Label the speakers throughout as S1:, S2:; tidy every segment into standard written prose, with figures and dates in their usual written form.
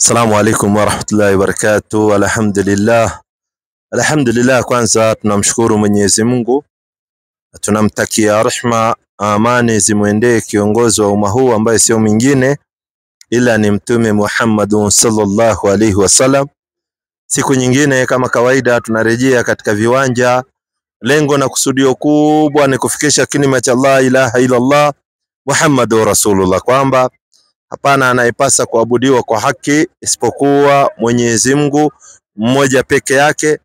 S1: Assalamu alaikum warahmatullahi wabarakatuh. Alhamdulillah. Alhamdulillah, kwanza tunamshukuru Mwenyezi Mungu. Tunamtakia rehma, amani zimwendee kiongozi wa umma huu ambaye sio mwingine ila ni Mtume Muhammad sallallahu alaihi wasallam. Siku nyingine kama kawaida tunarejea katika viwanja. Lengo na kusudio kubwa ni kufikisha kilima cha la ilaha illa Allah Muhammadur Rasulullah, kwamba hapana anayepasa kuabudiwa kwa haki isipokuwa Mwenyezi Mungu mmoja peke yake.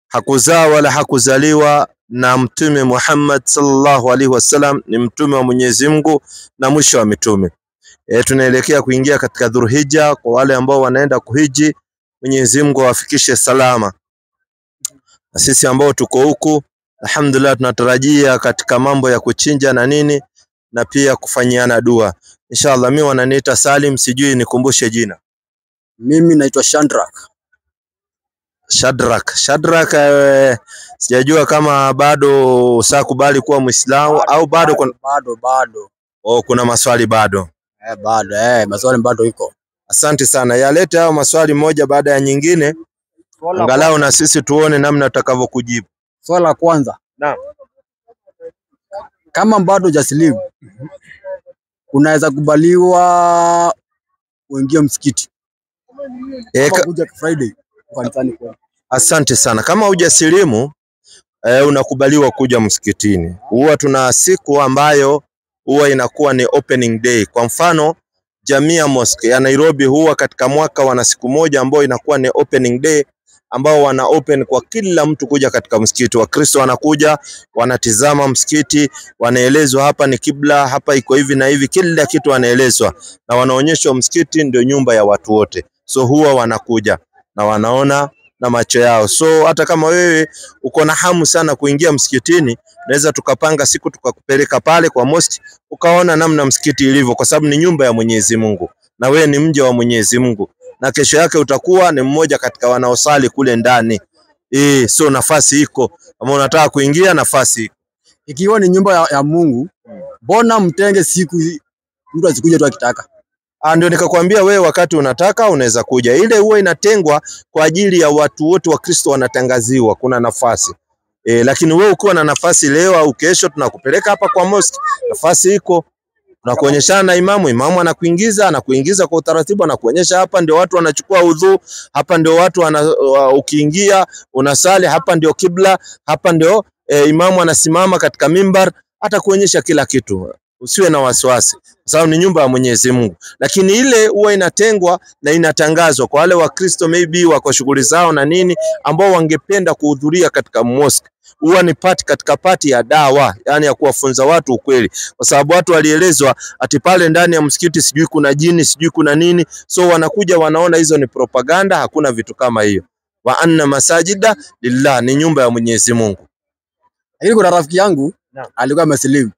S1: Hakuzaa wala hakuzaliwa, na Mtume Muhammad sallallahu alaihi wasallam ni mtume wa Mwenyezi Mungu na mwisho wa mitume. Tunaelekea kuingia katika Dhulhijja. Kwa wale ambao wanaenda kuhiji, Mwenyezi Mungu awafikishe salama. Na sisi ambao tuko huku, alhamdulillah, tunatarajia katika mambo ya kuchinja na nini, na pia kufanyiana dua inshallah. Mimi wananiita Salim, sijui nikumbushe jina.
S2: Mimi naitwa Shadrack.
S1: Shadrack, sijajua kama bado usakubali kuwa Muislamu au bado
S2: bado.
S1: Oh, kuna maswali bado.
S2: Bado maswali bado iko.
S1: Asante sana. Yalete hao maswali moja baada ya nyingine, angalau na sisi tuone namna tutakavyokujibu.
S2: Swali la kwanza.
S1: Naam.
S2: Kama bado hujasilimu, unaweza kubaliwa uingie msikiti kuja Friday kanisani kwa.
S1: Asante sana. Kama hujasilimu, unakubaliwa kuja msikitini. Huwa tuna siku ambayo huwa inakuwa ni opening day. Kwa mfano, Jamia Mosque ya Nairobi huwa katika mwaka wana siku moja ambayo inakuwa ni opening day, ambao wana open kwa kila mtu kuja katika msikiti. Wakristo wanakuja, wanatizama msikiti, wanaelezwa hapa ni kibla, hapa iko hivi na hivi, kila kitu wanaelezwa na wanaonyeshwa msikiti ndio nyumba ya watu wote. So huwa wanakuja na wanaona na macho yao. So hata kama wewe uko na hamu sana kuingia msikitini, naweza tukapanga siku tukakupeleka pale kwa mosque ukaona namna msikiti ilivyo, kwa sababu ni nyumba ya Mwenyezi Mungu na wewe ni mja wa Mwenyezi Mungu, na kesho yake utakuwa ni mmoja katika wanaosali kule ndani. So nafasi iko, kama unataka kuingia nafasi iko.
S2: Ikiwa ni nyumba ya Mungu, mbona mtenge siku mtu asikuje tu akitaka?
S1: Ndio nikakwambia wewe wakati unataka unaweza kuja. Ile huwa inatengwa kwa ajili ya watu wote wa Kristo, wanatangaziwa kuna nafasi. Lakini wewe ukiwa na nafasi leo au kesho, tunakupeleka hapa kwa mosque. Nafasi iko. Tunakuonyeshana na imamu anakuingiza kwa utaratibu, anakuonyesha hapa ndio watu wanachukua udhu, hapa ndio watu ukiingia unasali, hapa ndio kibla, hapa ndio imamu anasimama katika mimbar, atakuonyesha kila kitu. Usiwe na wasiwasi, kwa sababu ni nyumba ya Mwenyezi Mungu. Lakini ile huwa inatengwa na inatangazwa kwa wale Wakristo maybe wako shughuli zao na nini, ambao wangependa kuhudhuria katika mosque. Huwa ni katika pati ya dawa, yani ya kuwafunza watu ukweli, kwa sababu watu walielezwa ati pale ndani ya msikiti sijui kuna jini, sijui kuna nini. So wanakuja wanaona hizo ni propaganda, hakuna vitu kama hiyo. Wa anna masajida lillah, ni nyumba ya Mwenyezi Mungu.
S2: Lakini kuna rafiki yangu alikuwa Muslim,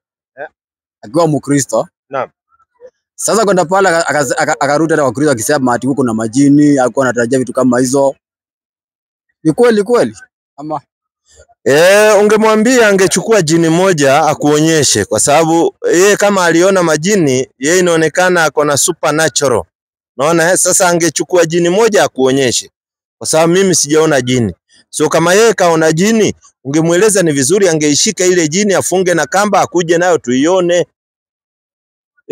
S2: akiwa Mkristo.
S1: Naam.
S2: Sasa kwenda pale akarudi hata Wakristo akisema ati huko na majini, alikuwa anatarajia vitu kama hizo. Ni kweli ama?
S1: Ungemwambia angechukua jini moja akuonyeshe, kwa sababu yeye kama aliona majini, yeye inaonekana ako na supernatural. Naona sasa angechukua jini moja akuonyeshe, kwa sababu mimi sijaona jini. So kama yeye kaona jini, ungemueleza ni vizuri, angeishika ile jini afunge na kamba akuje nayo tuione.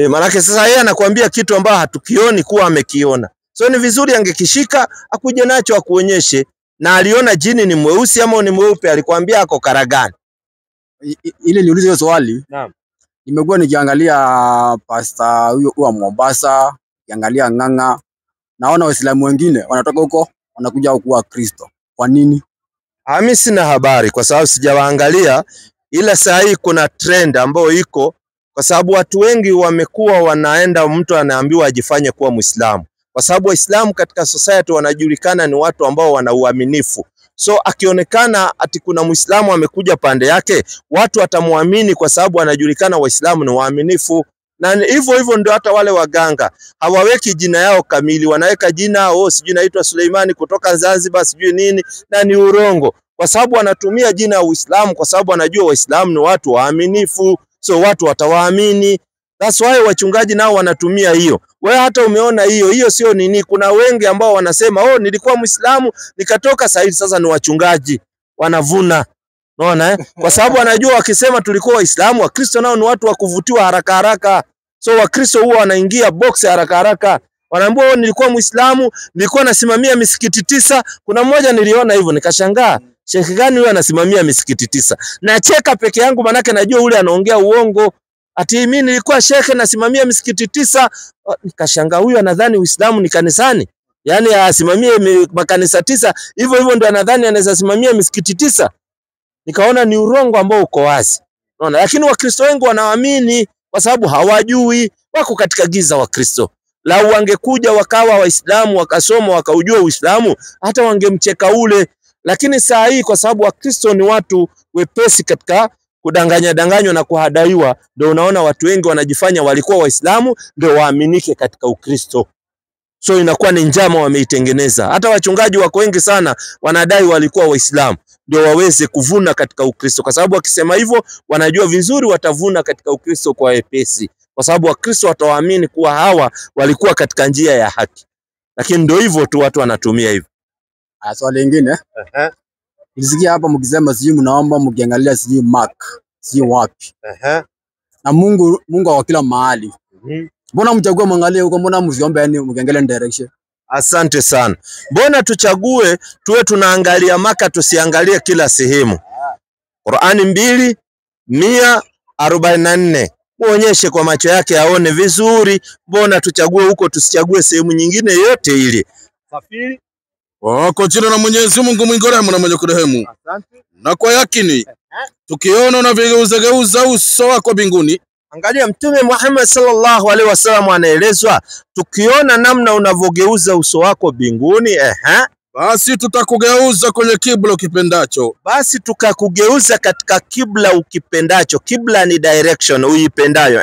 S1: Maana sasa yeye anakuambia kitu ambacho hatukioni kuwa amekiona. So ni vizuri angekishika akuje nacho akuonyeshe. Na aliona jini ni mweusi ama ni mweupe, alikwambia ako karagani?
S2: Ile niulize hiyo swali.
S1: Naam.
S2: Nimekuwa nikiangalia pasta huyo wa Mombasa, nikiangalia Ng'ang'a. Naona Waislamu wengine wanatoka huko wanakuja huku wa Kristo. Kwa nini?
S1: Mimi sina habari kwa sababu sijawaangalia, ila saa hii kuna trend ambayo iko, kwa sababu watu wengi wamekuwa wanaenda, mtu anaambiwa ajifanye kuwa Muislamu, kwa sababu Waislamu katika society wanajulikana ni watu ambao wana uaminifu. So akionekana ati kuna Muislamu amekuja pande yake, watu watamuamini kwa sababu anajulikana Waislamu ni waaminifu. Na hivyo ndio hata wale waganga hawaweki jina yao kamili, wanaweka jina sijui naitwa Suleimani kutoka Zanzibar sijui nini, na ni urongo, kwa sababu wanatumia jina ya Uislamu kwa sababu wanajua Waislamu ni watu waaminifu. So watu watawaamini. That's why wachungaji nao wanatumia hiyo. Wewe hata umeona hiyo sio nini. Kuna wengi ambao wanasema nilikuwa Muislamu nikatoka sasa ni wachungaji. Wanavuna. Unaona Kwa sababu wanajua wakisema tulikuwa Waislamu, Wakristo nao ni watu wa kuvutiwa haraka haraka. So Wakristo huwa wanaingia box haraka haraka. Wanaambia nilikuwa Muislamu, nilikuwa nasimamia misikiti 9. Kuna mmoja niliona hivyo nikashangaa, Sheikh gani huyo anasimamia misikiti 9? Nacheka peke yangu manake najua ule anaongea uongo. Ati mimi nilikuwa Sheikh nasimamia misikiti 9. Nikashangaa huyo anadhani Uislamu ni kanisani. Yaani asimamie makanisa 9, hivyo ndio anadhani anaweza simamia misikiti 9. Nikaona ni urongo ambao uko wazi. Unaona? Lakini Wakristo wengi wanaamini kwa sababu hawajui, wako katika giza Wakristo. Lau wangekuja wakawa Waislamu wakasoma wakaujua Uislamu, hata wangemcheka ule. Lakini saa hii kwa sababu Wakristo ni watu wepesi katika kudanganywa na kuhadaiwa, ndio unaona watu wengi wanajifanya walikuwa Waislamu ndio waaminike katika Ukristo. So inakuwa ni njama wameitengeneza. Hata wachungaji wako wengi sana wanadai walikuwa Waislamu ndio waweze kuvuna katika Ukristo, kwa sababu wakisema hivyo wanajua vizuri watavuna katika Ukristo kwa wepesi, kwa sababu Wakristo watawaamini kuwa hawa walikuwa katika njia ya haki. Lakini ndio hivyo tu watu wanatumia hivyo.
S2: Swali lingine. Nilisikia hapa mkisema sijui mnaomba mkiangalia sijui Mark, sijui wapi. Na Mungu wa kila mahali. Mbona mchague mwangalie huko, mbona msiombe yani mkiangalia direction? Asante sana. Mbona tuchague tuwe tunaangalia Maka, tusiangalie kila sehemu? Qur'ani 2:144. Muonyeshe kwa macho yake aone vizuri. Mbona tuchague huko tusichague sehemu nyingine yote ile? Safiri.
S3: Kwa jina la Mwenyezi Mungu mwingi wa rehema na mwenye kurehemu.
S1: Asante.
S3: Na kwa yakini tukiona unavigeuza uso wako mbinguni.
S1: Angalia Mtume Muhammad sallallahu alaihi wasallam anaelezwa, tukiona namna unavogeuza uso wako mbinguni,
S3: basi tutakugeuza kwenye kibla ukipendacho.
S1: Basi tukakugeuza katika kibla ukipendacho. Kibla ni direction uipendayo.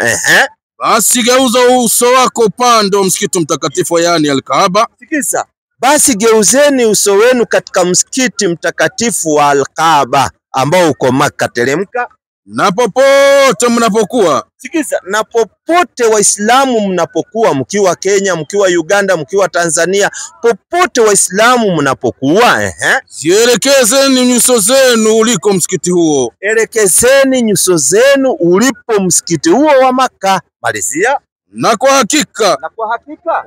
S3: Basi geuza uso wako upande wa msikiti mtakatifu, yani Al-Kaaba.
S1: Sikiza. Basi geuzeni uso wenu katika msikiti mtakatifu wa Al-Kaaba ambao uko Makka. Teremka.
S3: Na popote mnapokuwa.
S1: Sikiza. Na popote Waislamu mnapokuwa, mkiwa Kenya, mkiwa Uganda, mkiwa Tanzania, popote Waislamu mnapokuwa,
S3: zielekezeni nyuso zenu uliko msikiti huo.
S1: Elekezeni nyuso zenu ulipo msikiti huo wa Makka. Malizia.
S3: Na kwa hakika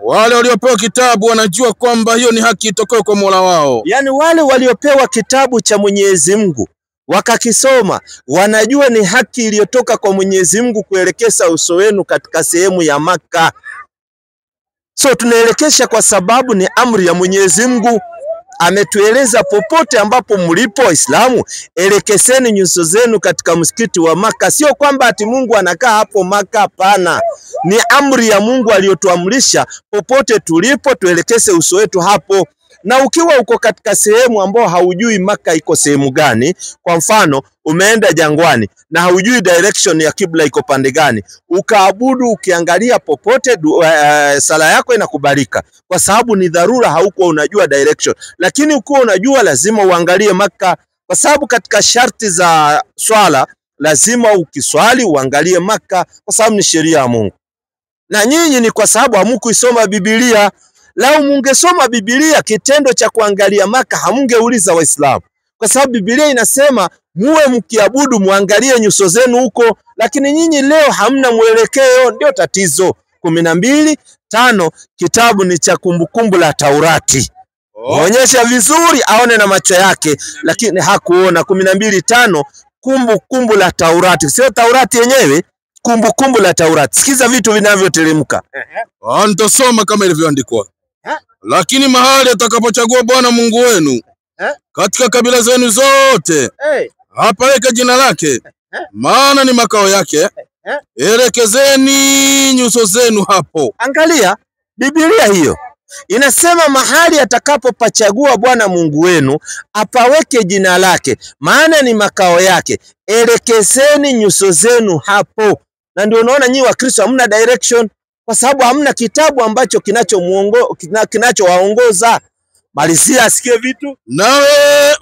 S3: wale waliopewa kitabu wanajua kwamba hiyo ni haki itokayo kwa Mola wao.
S1: Yani wale waliopewa kitabu cha Mwenyezi Mungu wakakisoma, wanajua ni haki iliyotoka kwa Mwenyezi Mungu kuelekeza uso wenu katika sehemu ya Makka. So tunaelekesha kwa sababu ni amri ya Mwenyezi Mungu. Ametueleza popote ambapo mlipo Waislamu, elekezeni nyuso zenu katika msikiti wa Makka. Sio kwamba ati Mungu anakaa hapo Makka, hapana. Ni amri ya Mungu aliyotuamrisha popote tulipo tuelekeze uso wetu hapo. Na ukiwa uko katika sehemu ambao haujui Makka iko sehemu gani, kwa mfano umeenda jangwani na haujui direction ya kibla iko pande gani, ukaabudu ukiangalia popote, sala yako inakubalika, kwa sababu ni dharura, hauko unajua direction. Lakini ukiwa unajua, lazima uangalie Makka, kwa sababu katika sharti za swala lazima ukiswali uangalie Makka, kwa sababu ni sheria ya Mungu. Na nyinyi ni kwa sababu hamukuisoma Biblia. Lau mungesoma Biblia, kitendo cha kuangalia Makka hamungeuliza Waislamu, kwa sababu Biblia inasema muwe mkiabudu muangalie nyuso zenu huko. Lakini nyinyi leo hamna mwelekeo, ndio tatizo. 12:5 kitabu ni cha kumbukumbu la Taurati. Onyesha vizuri aone na macho yake, lakini hakuona. 12:5 kumbukumbu la Taurati, sio Taurati yenyewe, kumbukumbu la Taurati. Sikiza vitu vinavyoteremka.
S3: Nitasoma kama ilivyoandikwa. Lakini mahali atakapochagua Bwana Mungu wenu katika kabila zenu zote, hapaweke jina lake, maana ni makao yake, elekezeni nyuso zenu hapo.
S1: Angalia Biblia hiyo inasema mahali atakapopachagua Bwana Mungu wenu apaweke jina lake, maana ni makao yake, elekezeni nyuso zenu hapo. Na ndio unaona nyinyi Wakristo hamna direction, kwa sababu hamna kitabu ambacho kinachowaongoza. Malizia asikie vitu.
S3: Nawe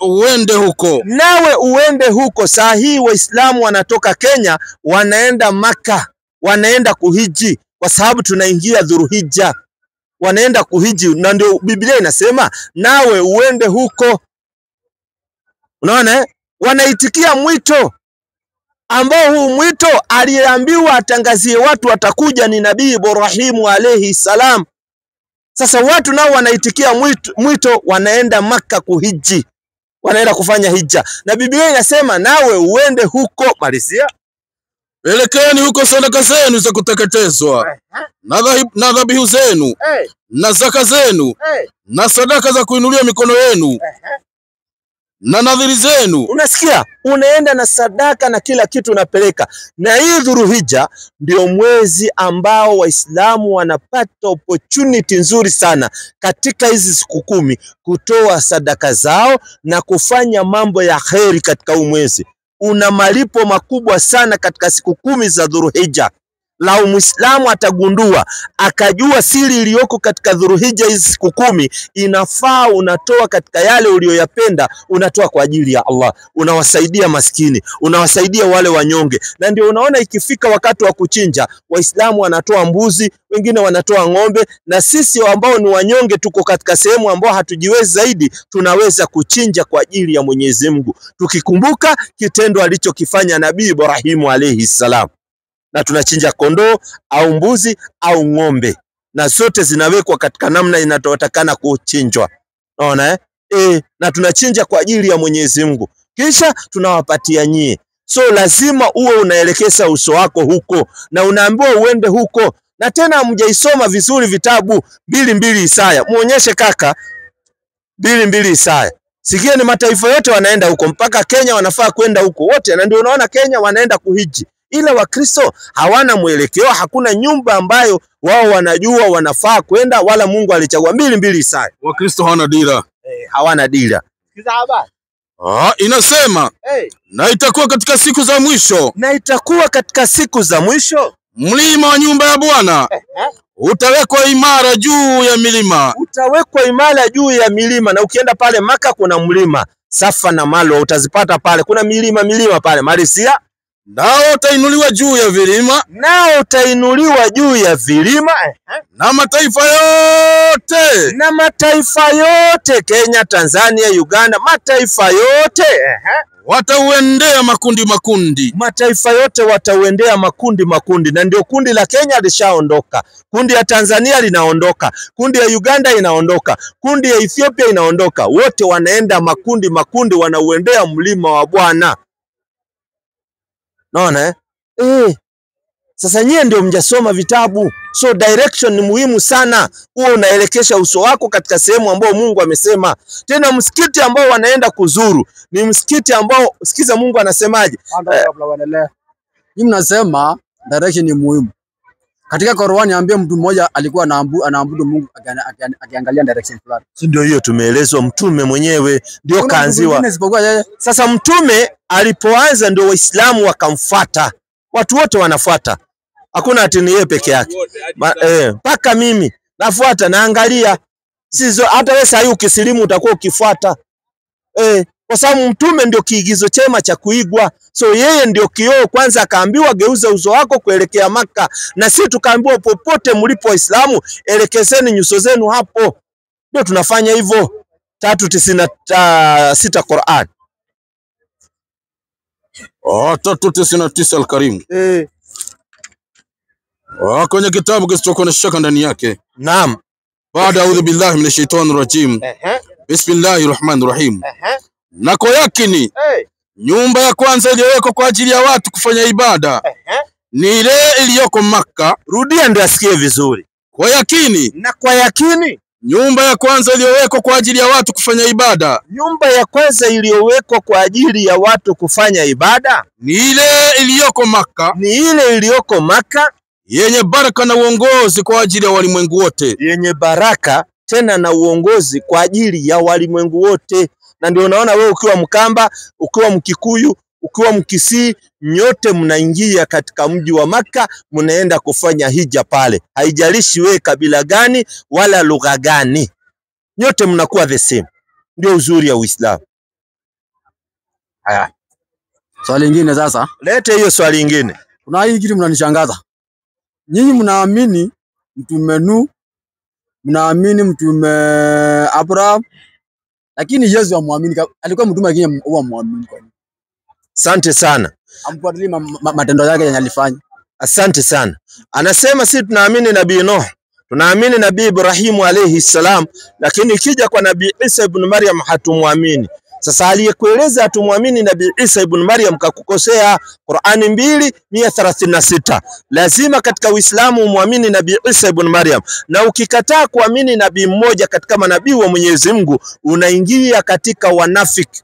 S3: uende huko.
S1: Nawe uende huko. Saa hii Waislamu wanatoka Kenya wanaenda Makka. wanaenda kuhiji kwa sababu tunaingia Dhulhijja. Wanaenda kuhiji na ndio Biblia inasema nawe uende huko. Unaona wanaitikia mwito ambao huu mwito aliambiwa atangazie watu watakuja ni Nabii Ibrahimu alayhi salam. Sasa watu nao wanaitikia mwito wanaenda Makka kuhiji. Wanaenda kufanya hija. Na Biblia inasema nawe uende huko. Malizia.
S3: Pelekeni huko sadaka zenu za kuteketezwa na dhabihu zenu na zaka zenu na sadaka za kuinulia mikono yenu na nadhiri zenu.
S1: Unasikia? Unaenda na sadaka na kila kitu unapeleka. Na hii Dhulhijja ndio mwezi ambao Waislamu wanapata opportunity nzuri sana katika hizi siku 10 kutoa sadaka zao na kufanya mambo ya kheri katika huu mwezi. Una malipo makubwa sana katika siku 10 za Dhulhijja. Lau Muislamu atagundua akajua siri iliyoko katika Dhulhijja hizi siku 10, inafaa unatoa katika yale uliyoyapenda, unatoa kwa ajili ya Allah, unawasaidia maskini, unawasaidia wale wanyonge. Na ndio unaona ikifika wakati wa kuchinja, Waislamu wanatoa mbuzi, wengine wanatoa ng'ombe, na sisi ambao ni wanyonge tuko katika sehemu ambao hatujiwezi zaidi, tunaweza kuchinja kwa ajili ya Mwenyezi Mungu, tukikumbuka kitendo alichokifanya Nabii Ibrahimu alayhi salam. Na tunachinja kondoo au mbuzi au ng'ombe, na zote zinawekwa katika namna inatotakana kuchinjwa. Unaona na tunachinja kwa ajili ya Mwenyezi Mungu, kisha tunawapatia nyie. So lazima uwe unaelekeza uso wako huko na unaambiwa uende huko. Na tena mjaisoma vizuri vitabu 2 Isaya. Muonyeshe kaka 2 Isaya. Sikieni, mataifa yote wanaenda huko, mpaka Kenya wanafaa kwenda huko wote, na ndio unaona Kenya wanaenda kuhiji. Ila Wakristo hawana mwelekeo, hakuna nyumba ambayo wao wanajua wanafaa kwenda, wala Mungu alichagua. 2 Isaya.
S3: Wakristo hawana dira.
S1: Hawana dira.
S2: Sikiza habari.
S3: Inasema na itakuwa katika siku za mwisho.
S1: Na itakuwa katika siku za mwisho.
S3: Mlima wa nyumba ya Bwana utawekwa imara juu ya milima.
S1: Utawekwa imara juu ya milima. Na ukienda pale Maka kuna mlima Safa na Marwa, utazipata pale. Kuna milima pale. Marisia.
S3: Nao utainuliwa juu ya vilima.
S1: Nao utainuliwa juu ya vilima.
S3: Na mataifa yote.
S1: Na mataifa yote, Kenya, Tanzania, Uganda, mataifa yote.
S3: Watauendea makundi.
S1: Mataifa yote watauendea makundi. Na ndio kundi la Kenya lishaondoka. Kundi ya Tanzania linaondoka. Kundi ya Uganda inaondoka. Kundi ya Ethiopia inaondoka. Wote wanaenda makundi wanauendea mlima wa Bwana. Naona sasa nyie ndio mjasoma vitabu. So direction ni muhimu sana. Uwe unaelekesha uso wako katika sehemu ambao Mungu amesema. Tena msikiti ambao wanaenda kuzuru ni msikiti ambao, sikiza Mungu anasemaje.
S2: Mimi nasema direction ni muhimu. Katika Qur'ani ambia mtu mmoja alikuwa anaabudu Mungu akiangalia direction fulani.
S1: Si ndio hiyo tumeelezwa, mtume mwenyewe ndio kaanziwa. Sasa mtume alipoanza ndio Waislamu wakamfuata. Watu wote wanafuata. Hakuna ati ni yeye peke yake. Paka mimi nafuata, naangalia. Sizo hata wewe sasa ukisilimu utakuwa ukifuata. Kwa sababu mtume ndio kiigizo chema cha kuigwa. So yeye ndio kioo. Kwanza akaambiwa geuza uso wako kuelekea Maka, na sisi tukaambiwa popote mlipo Waislamu elekezeni nyuso zenu hapo. Ndio tunafanya hivyo. 396 Qur'an.
S3: 399 Al-Karim. Kwenye kitabu kisichokuwa na shaka ndani yake.
S1: Naam.
S3: Baada a'udhu billahi minash shaitani rajim. Bismillahir rahmanir rahim. Na kwa yakini nyumba ya kwanza iliyowekwa kwa ajili ya watu kufanya ibada ni ile iliyoko Makka.
S1: Rudia ndio asikie vizuri.
S3: Kwa yakini.
S1: Na kwa yakini
S3: nyumba ya kwanza iliyowekwa kwa ajili ya watu kufanya ibada.
S1: Nyumba ya kwanza iliyowekwa kwa ajili ya watu kufanya ibada
S3: ni ile iliyoko Makka.
S1: Ni ile iliyoko Makka,
S3: yenye baraka na uongozi kwa ajili ya walimwengu wote.
S1: Yenye baraka tena na uongozi kwa ajili ya walimwengu wote. Na ndio unaona wewe ukiwa Mkamba, ukiwa Mkikuyu, ukiwa Mkisii, nyote mnaingia katika mji wa Makka, mnaenda kufanya hija pale. Haijalishi wewe kabila gani wala lugha gani. Nyote mnakuwa the same. Ndio uzuri ya Uislamu.
S2: Haya. Swali lingine sasa.
S1: Lete hiyo swali lingine.
S2: Kuna hii kitu mnanishangaza. Nyinyi mnaamini mtume Nuh, mnaamini mtume Abraham, lakini Yesu hamwamini. Alikuwa mtume lakini huwa muamini kwa nini?
S1: Asante sana.
S2: Amfuatilie matendo yake yenye alifanya.
S1: Asante sana. Anasema sisi tunaamini Nabii Nuh, tunaamini Nabii Ibrahimu alayhi salam, lakini ikija kwa Nabii Isa ibn Maryam hatumwamini. Sasa aliyekueleza hatumwamini Nabii Isa ibn Maryam kakukosea. Qur'ani 2:136. Lazima katika Uislamu umwamini Nabii Isa ibn Maryam, na ukikataa kuamini nabii mmoja katika manabii wa Mwenyezi Mungu unaingia katika wanafiki,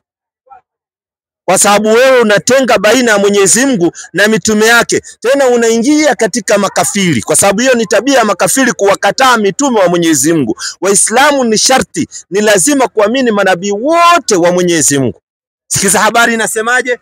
S1: kwa sababu wewe unatenga baina ya Mwenyezi Mungu na mitume yake. Tena unaingia katika makafiri, kwa sababu hiyo ni tabia ya makafiri kuwakataa mitume wa Mwenyezi Mungu. Waislamu ni sharti, ni lazima kuamini manabii wote wa Mwenyezi Mungu. Sikiza habari inasemaje?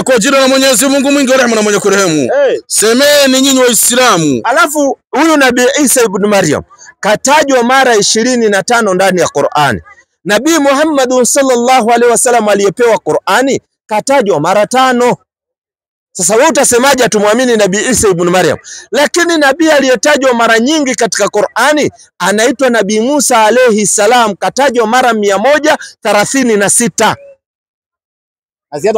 S3: Kwa jina la Mwenyezi Mungu mwingi wa rehema na mwenye kurehemu. Semeni nyinyi Waislamu.
S1: Alafu huyu Nabii Isa ibn Maryam katajwa mara 25 ndani ya Qur'ani. Nabii Muhammad sallallahu alaihi wasallam aliyepewa Qur'ani katajwa mara 5. Sasa wewe utasemaje tumwamini Nabii Isa ibn Maryam? Lakini nabii aliyetajwa mara nyingi katika Qur'ani anaitwa Nabii Musa alayhi salam, katajwa mara 136.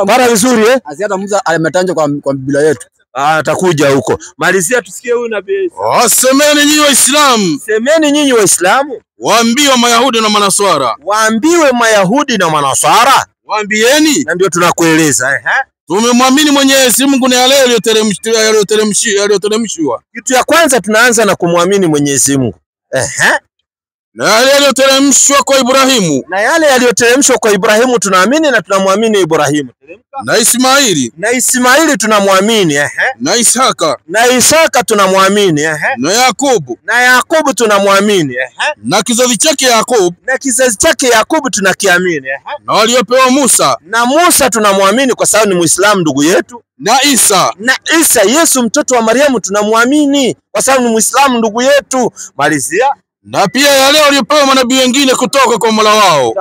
S1: Mara nzuri
S2: Hata Musa ametajwa kwa Biblia yetu.
S1: Atakuja huko. Malizia tusikie huyu Nabii Isa.
S3: Semeni nyinyi Waislamu.
S1: Semeni nyinyi Waislamu.
S3: Waambiwe Mayahudi na Manaswara.
S1: Waambiwe Mayahudi na Manaswara.
S3: Waambieni.
S1: Na ndio tunakueleza.
S3: Tumemwamini Mwenyezi Mungu na yale yaliyoteremshwa.
S1: Kitu ya kwanza tunaanza na kumwamini Mwenyezi Mungu.
S3: Na yale yaliyoteremshwa kwa Ibrahimu.
S1: Na yale yaliyoteremshwa kwa Ibrahimu tunaamini na tunamwamini Ibrahimu.
S3: Na Ismaili.
S1: Na Ismaili tunamwamini.
S3: Na Ishaka.
S1: Na Ishaka tunamwamini.
S3: Na Yakobo.
S1: Na Yakobo tunamwamini.
S3: Na kizazi chake Yakobo.
S1: Na kizazi chake Yakobo tunakiamini.
S3: Na waliopewa Musa.
S1: Na Musa tunamwamini kwa sababu ni Muislamu ndugu yetu.
S3: Na Isa.
S1: Na Isa Yesu mtoto wa Mariamu tunamwamini kwa sababu ni Muislamu ndugu yetu. Malizia.
S3: Na pia yale waliopewa manabii wengine kutoka kwa Mola wao.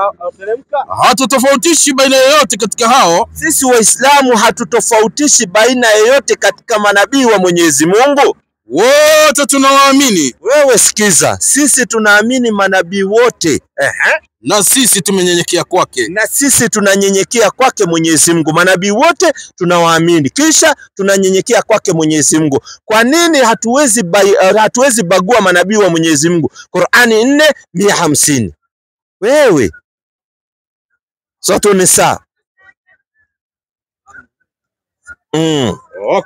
S3: Hatutofautishi baina yoyote katika hao.
S1: Sisi Waislamu hatutofautishi baina yoyote katika manabii wa Mwenyezi Mungu.
S3: Wote tunawaamini.
S1: Wewe sikiza, sisi tunaamini manabii wote.
S3: Na sisi tumenyenyekea kwake.
S1: Na sisi tunanyenyekea kwake Mwenyezi Mungu. Manabii wote tunawaamini, kisha tunanyenyekea kwake Mwenyezi Mungu. Kwa nini hatuwezi bagua manabii wa Mwenyezi Mungu? Qur'ani 4:150. Wewe sote ni sawa.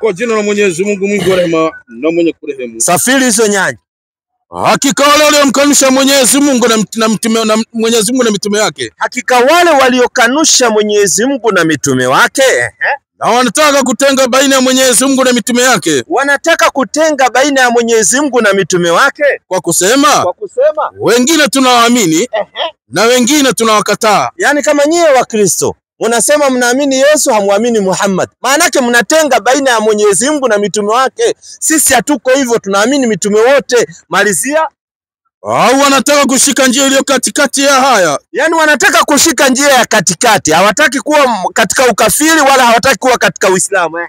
S3: Kwa jina la Mwenyezi Mungu mwingi wa rehema na mwenye kurehemu.
S1: Safiri hizo nyanya.
S3: Hakika wale waliomkanusha Mwenyezi Mungu na Mwenyezi Mungu na mitume yake.
S1: Hakika wale waliokanusha Mwenyezi Mungu na mitume wake.
S3: Na wanataka kutenga baina ya Mwenyezi Mungu na mitume yake.
S1: Wanataka kutenga baina ya Mwenyezi Mungu na mitume wake.
S3: Kwa kusema wengine tunawaamini na wengine tunawakataa.
S1: Yani kama nyie wa Kristo unasema mnaamini Yesu hamwamini Muhammad, maana yake mnatenga baina ya Mwenyezi Mungu na mitume wake. Sisi hatuko hivyo, tunaamini mitume wote. Malizia.
S3: Au wanataka kushika njia iliyo katikati ya haya.
S1: Yani wanataka kushika njia ya katikati. Hawataki kuwa katika ukafiri wala hawataki kuwa katika Uislamu.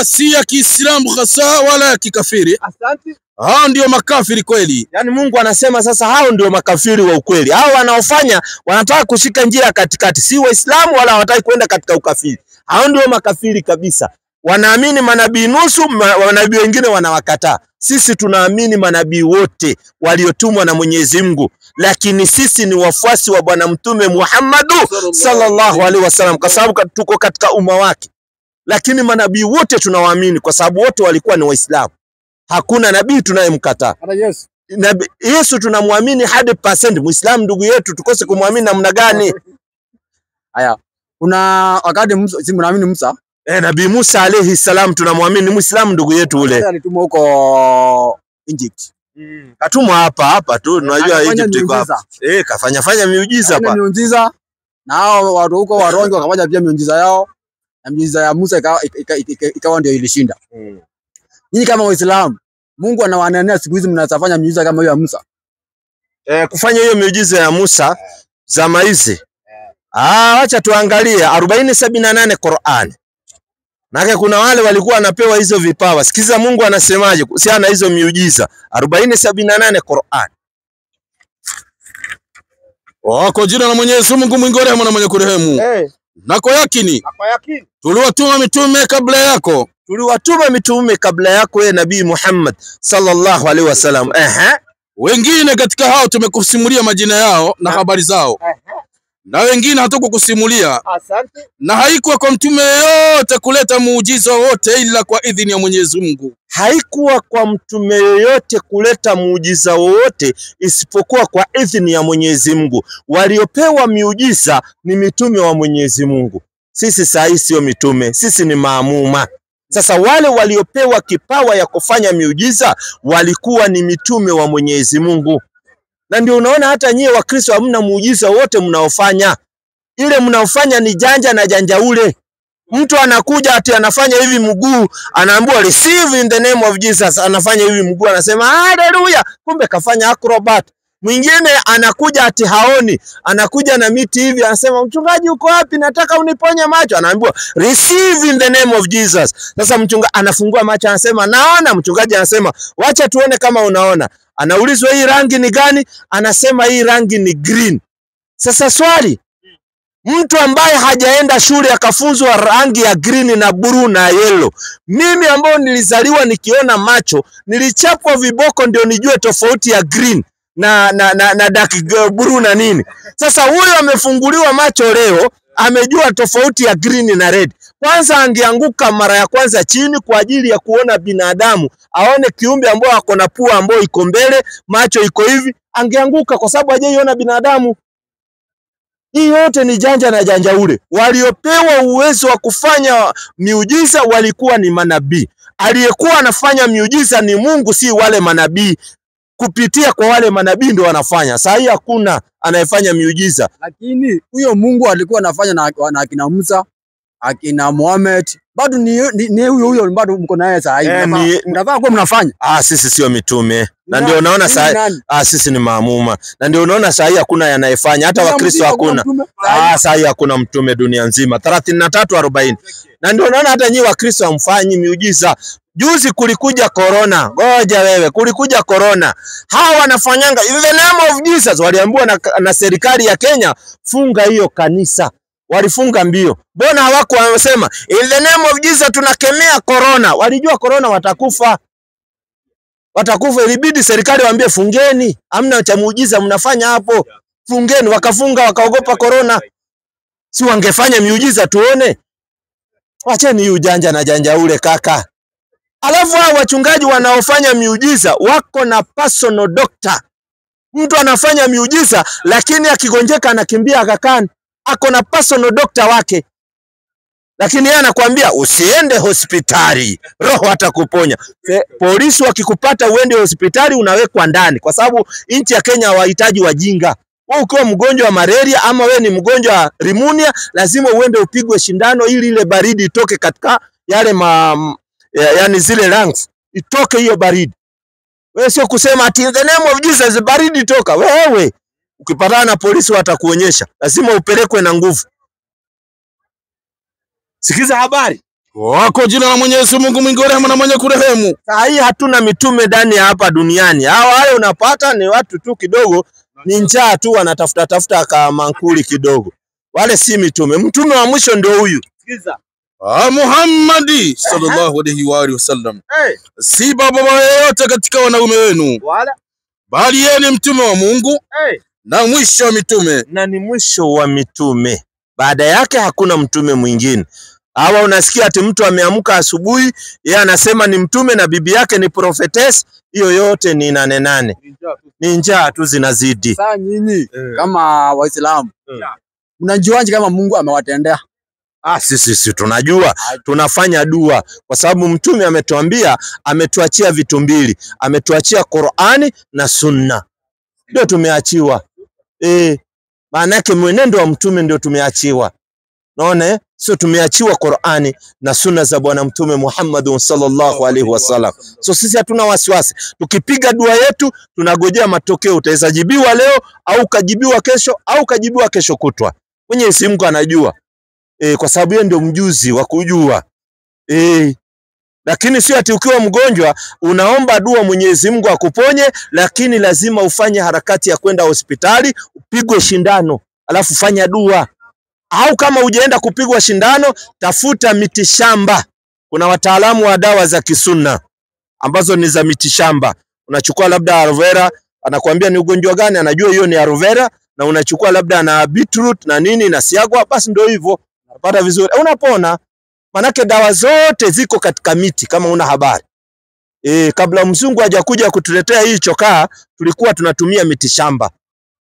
S3: Si ya Kiislamu hasa wala ya kikafiri.
S1: Asante.
S3: Hao ndio makafiri kweli.
S1: Yani Mungu anasema sasa hao ndio makafiri wa ukweli. Hao wanaofanya wanataka kushika njia ya katikati. Si Waislamu wala hawataki kwenda katika ukafiri. Hao ndio makafiri kabisa. Wanaamini manabii nusu, manabii wengine wanawakataa. Sisi tunaamini manabii wote waliotumwa na Mwenyezi Mungu, lakini sisi ni wafuasi wa Bwana Mtume Muhammad sallallahu alaihi wasallam kwa sababu tuko katika umma wake. Lakini manabii wote tunawaamini kwa sababu wote walikuwa ni Waislamu. Hakuna nabii tunayemkataa. Yesu tunamwamini 100%. Muislamu ndugu yetu, tukose kumwamini namna gani?
S2: Haya. Kuna wakati Musa, si mnaamini Musa?
S1: Nabii Musa alayhi salam tunamwamini, Muislamu ndugu yetu ule.
S2: Alitumwa huko Egypt.
S1: Katumwa hapa tu, tunajua Egypt iko hapa. Kafanya miujiza hapa.
S2: Miujiza. Na hao watu huko warongo wakafanya pia miujiza yao. Na miujiza ya Musa ikawa ndio ilishinda. Nyinyi kama Waislamu, Mungu anawanenea siku hizi mnasafanya miujiza kama hiyo ya Musa.
S1: Kufanya hiyo miujiza ya Musa zama hizi. Acha tuangalie 40:78 Qur'an. Na kuna wale walikuwa wanapewa hizo vipawa. Sikiza Mungu anasemaje kuhusiana na hizo miujiza. 40:78 Qur'an.
S3: Kwa jina la Mwenyezi Mungu mwingi wa rehema na mwenye kurehemu. Na kwa yakini tuliwatuma mitume kabla yako.
S1: Tuliwatuma mitume kabla yako ya Nabii Muhammad sallallahu alaihi wasallam.
S3: Wengine katika hao tumekusimulia majina yao na habari zao. Na wengine hatukukusimulia.
S1: Asante.
S3: Na haikuwa kwa mtume yoyote kuleta muujiza wote ila kwa idhini ya Mwenyezi Mungu.
S1: Haikuwa kwa mtume yoyote kuleta muujiza wote isipokuwa kwa idhini ya Mwenyezi Mungu. Waliopewa miujiza ni mitume wa Mwenyezi Mungu. Sisi saa sio mitume, sisi ni maamuma. Sasa wale waliopewa kipawa ya kufanya miujiza walikuwa ni mitume wa Mwenyezi Mungu. Na ndio unaona hata nyie wa Kristo hamna muujiza wote mnaofanya. Ile mnaofanya ni janja na janja ule. Mtu anakuja ati anafanya hivi mguu, anaambiwa receive in the name of Jesus, anafanya hivi mguu anasema haleluya, kumbe kafanya acrobat. Mwingine anakuja ati haoni, anakuja na miti hivi anasema mchungaji uko wapi, nataka uniponye macho, anaambiwa receive in the name of Jesus. Sasa mchungaji anafungua macho anasema naona, mchungaji anasema wacha tuone kama unaona. Anaulizwa hii rangi ni gani, anasema hii rangi ni green. Sasa swali, mtu ambaye hajaenda shule akafunzwa rangi ya green na blue na yellow. Mimi ambao nilizaliwa nikiona macho, nilichapwa viboko ndio nijue tofauti ya green na dark blue na nini. Sasa huyo amefunguliwa macho leo, amejua tofauti ya green na red. Kwanza angeanguka mara ya kwanza chini kwa ajili ya kuona binadamu, aone kiumbe ambao ako na pua ambao iko mbele, macho iko hivi, angeanguka kwa sababu hajaiona binadamu. Hii yote ni janja na janja ule. Waliopewa uwezo wa kufanya miujiza walikuwa ni manabii. Aliyekuwa anafanya miujiza ni Mungu, si wale manabii. Kupitia kwa wale manabii ndio wanafanya. Saa hii hakuna anayefanya miujiza.
S2: Lakini huyo Mungu alikuwa anafanya na akina Musa, akina Muhammad. Bado ni huyo bado mko naye saa hii. Mnafaa kuwa mnafanya.
S1: Sisi sio mitume. Na ndio unaona saa sisi ni maamuma. Na ndio unaona saa hii hakuna yanayefanya, hata Wakristo hakuna. Saa hii hakuna mtume dunia nzima. 33:40. Na ndio unaona hata nyinyi Wakristo hamfanyi miujiza. Juzi kulikuja corona. Ngoja wewe, kulikuja corona. Hawa wanafanyanga in the name of Jesus, waliambiwa na serikali ya Kenya funga hiyo kanisa. Walifunga mbio. Mbona hawako wanasema in the name of Jesus tunakemea corona? Walijua corona watakufa. Watakufa, ilibidi serikali waambie fungeni. Hamna cha muujiza mnafanya hapo. Fungeni, wakafunga, wakaogopa corona. Si wangefanya miujiza tuone? Wacheni hiyo janja na janja ule kaka. Alafu hao wachungaji wanaofanya miujiza wako na personal doctor. Mtu anafanya miujiza lakini akigonjeka anakimbia Aga Khan. Ako na personal doctor wake. Lakini yeye anakuambia usiende hospitali, roho atakuponya. Polisi wakikupata uende hospitali unawekwa ndani, kwa sababu nchi ya Kenya hawahitaji wajinga. Wewe ukiwa mgonjwa wa malaria ama wewe ni mgonjwa wa pneumonia, lazima uende upigwe shindano ili ile baridi itoke katika yale yani zile lungs, itoke hiyo baridi. Wewe sio kusema ati in the name of Jesus baridi toka. Wewe ukipatana na polisi watakuonyesha, lazima upelekwe na nguvu. Sikiza habari.
S3: Kwa jina la Mwenyezi Mungu mwingi wa rehema na mwenye kurehemu.
S1: Saa hii hatuna mitume ndani ya hapa duniani. Wale unapata ni watu tu kidogo, ni njaa tu wanatafuta kama mankuli kidogo. Wale si mitume. Mtume wa mwisho ndio huyu. Sikiza.
S3: Muhammad sallallahu alaihi wa sallam. Si baba yoyote katika wanaume wenu.
S1: Wala.
S3: Bali yeye ni mtume wa Mungu. Na mwisho wa mitume.
S1: Na ni mwisho wa mitume. Baada yake hakuna mtume mwingine. Hawa unasikia ati mtu ameamka asubuhi, yeye anasema ni mtume na bibi yake ni prophetess, hiyo yote ni nane. Ni njaa tu zinazidi.
S2: Sasa nyinyi kama Waislamu mnajuaje kama Mungu amewatendea?
S1: Sisi tunajua, tunafanya dua kwa sababu mtume ametuambia, ametuachia vitu mbili, ametuachia Qur'ani na Sunna. Ndio tumeachiwa. Maana yake mwenendo wa mtume ndio tumeachiwa. Naona sio tumeachiwa Qur'ani na Sunna za bwana mtume Muhammad sallallahu alaihi wasallam. So sisi hatuna wasiwasi. Tukipiga dua yetu tunagojea matokeo, utaweza jibiwa leo au kajibiwa kesho au kajibiwa kesho kutwa. Mwenyezi Mungu anajua. Kwa sababu yeye ndio mjuzi wa kujua. Lakini sio ati ukiwa mgonjwa unaomba dua Mwenyezi Mungu akuponye, lakini lazima ufanye harakati ya kwenda hospitali upigwe shindano alafu fanya dua. Au kama hujaenda kupigwa shindano, tafuta mitishamba. Kuna wataalamu wa dawa za kisunna ambazo ni za mitishamba. Unachukua labda aloe vera, anakuambia ni ugonjwa gani, anajua hiyo ni aloe vera, na unachukua labda na beetroot na nini na siagwa, basi ndio hivyo. Unapata vizuri, unapona. Manake dawa zote ziko katika miti kama una habari. Kabla mzungu hajakuja kutuletea hii chokaa, tulikuwa tunatumia mitishamba.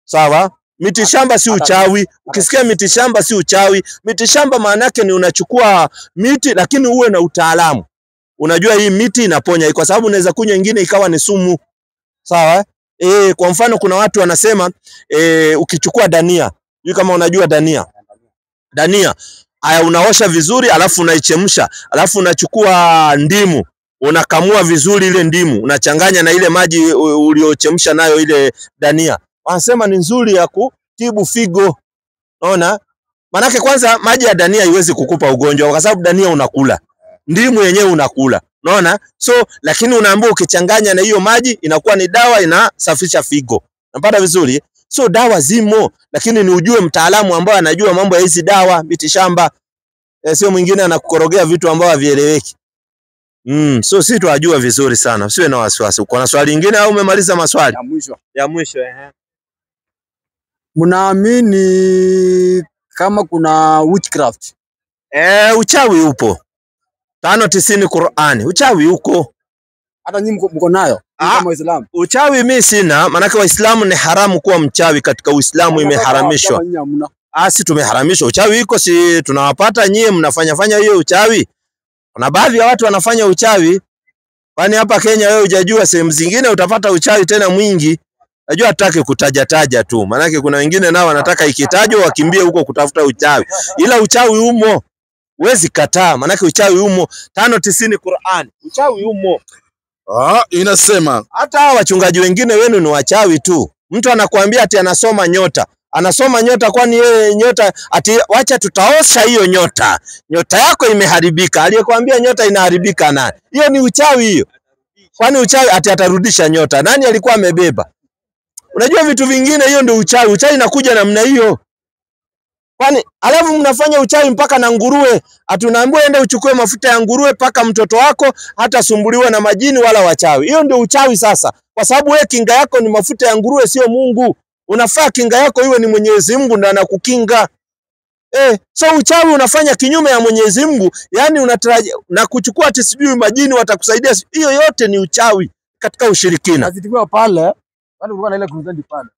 S1: Sawa? Mitishamba si uchawi. Ukisikia mitishamba si uchawi. Mitishamba maana yake ni unachukua miti lakini uwe na utaalamu. Unajua hii miti inaponya, kwa sababu unaweza kunywa nyingine ikawa ni sumu. Sawa? Kwa mfano kuna watu wanasema ukichukua dania, hiyo kama unajua dania. Dania haya unaosha vizuri alafu unaichemsha, alafu unachukua ndimu, unakamua vizuri ile ndimu, unachanganya na ile maji uliochemsha nayo ile dania. Wanasema ni nzuri ya kutibu figo. Unaona? Manake kwanza maji ya dania haiwezi kukupa ugonjwa kwa sababu dania unakula. Ndimu yenyewe unakula. Unaona? So lakini unaambiwa ukichanganya na hiyo maji inakuwa ni dawa, inasafisha figo. Unapata vizuri? So dawa zimo, lakini ni ujue mtaalamu ambaye anajua mambo ya hizi dawa, mitishamba. Sio mwingine anakukorogea vitu ambavyo havieleweki. So sisi tunajua vizuri sana. Usiwe na wasiwasi. Uko na swali lingine au umemaliza maswali? Ya mwisho.
S2: Mnaamini kama kuna witchcraft?
S1: Uchawi upo. 590 Qur'ani. Uchawi uko.
S2: Hata nyinyi mko nayo kama Waislamu? Uchawi
S1: mimi sina, maana Waislamu ni haramu kuwa mchawi katika Uislamu, imeharamishwa. Si tumeharamishwa uchawi iko, si tunawapata nyie mnafanya hiyo uchawi. Kuna baadhi ya watu wanafanya uchawi. Kwani hapa Kenya wewe hujajua sehemu zingine utapata uchawi tena mwingi. Najua hataki kutaja tu. Maana kuna wengine nao wanataka ikitajwa wakimbie huko kutafuta uchawi. Ila uchawi umo. Huwezi kataa, maana uchawi umo. 590 Qur'an. Uchawi umo.
S3: Inasema
S1: hata hawa wachungaji wengine wenu ni wachawi tu. Mtu anakuambia ati anasoma nyota. Anasoma nyota, kwani yeye nyota ati wacha tutaosha hiyo nyota. Nyota yako imeharibika. Aliyekwambia nyota inaharibika nani? Hiyo ni uchawi hiyo. Kwani uchawi ati atarudisha nyota? Nani alikuwa amebeba? Unajua vitu vingine, hiyo ndio uchawi. Uchawi inakuja namna hiyo. Kwani alafu mnafanya uchawi mpaka na nguruwe. Atunaambiwa ende uchukue mafuta ya nguruwe paka mtoto wako hata sumbuliwa na majini wala wachawi. Hiyo ndio uchawi sasa. Kwa sababu wewe kinga yako ni mafuta ya nguruwe, sio Mungu. Unafaa kinga yako iwe ni Mwenyezi Mungu ndiye anakukinga. So uchawi unafanya kinyume ya Mwenyezi Mungu, yani unatarajia na kuchukua ati sijui majini watakusaidia. Hiyo yote ni uchawi katika ushirikina.
S2: Azitikiwa pale, kwani ulikuwa na ile crusade pale.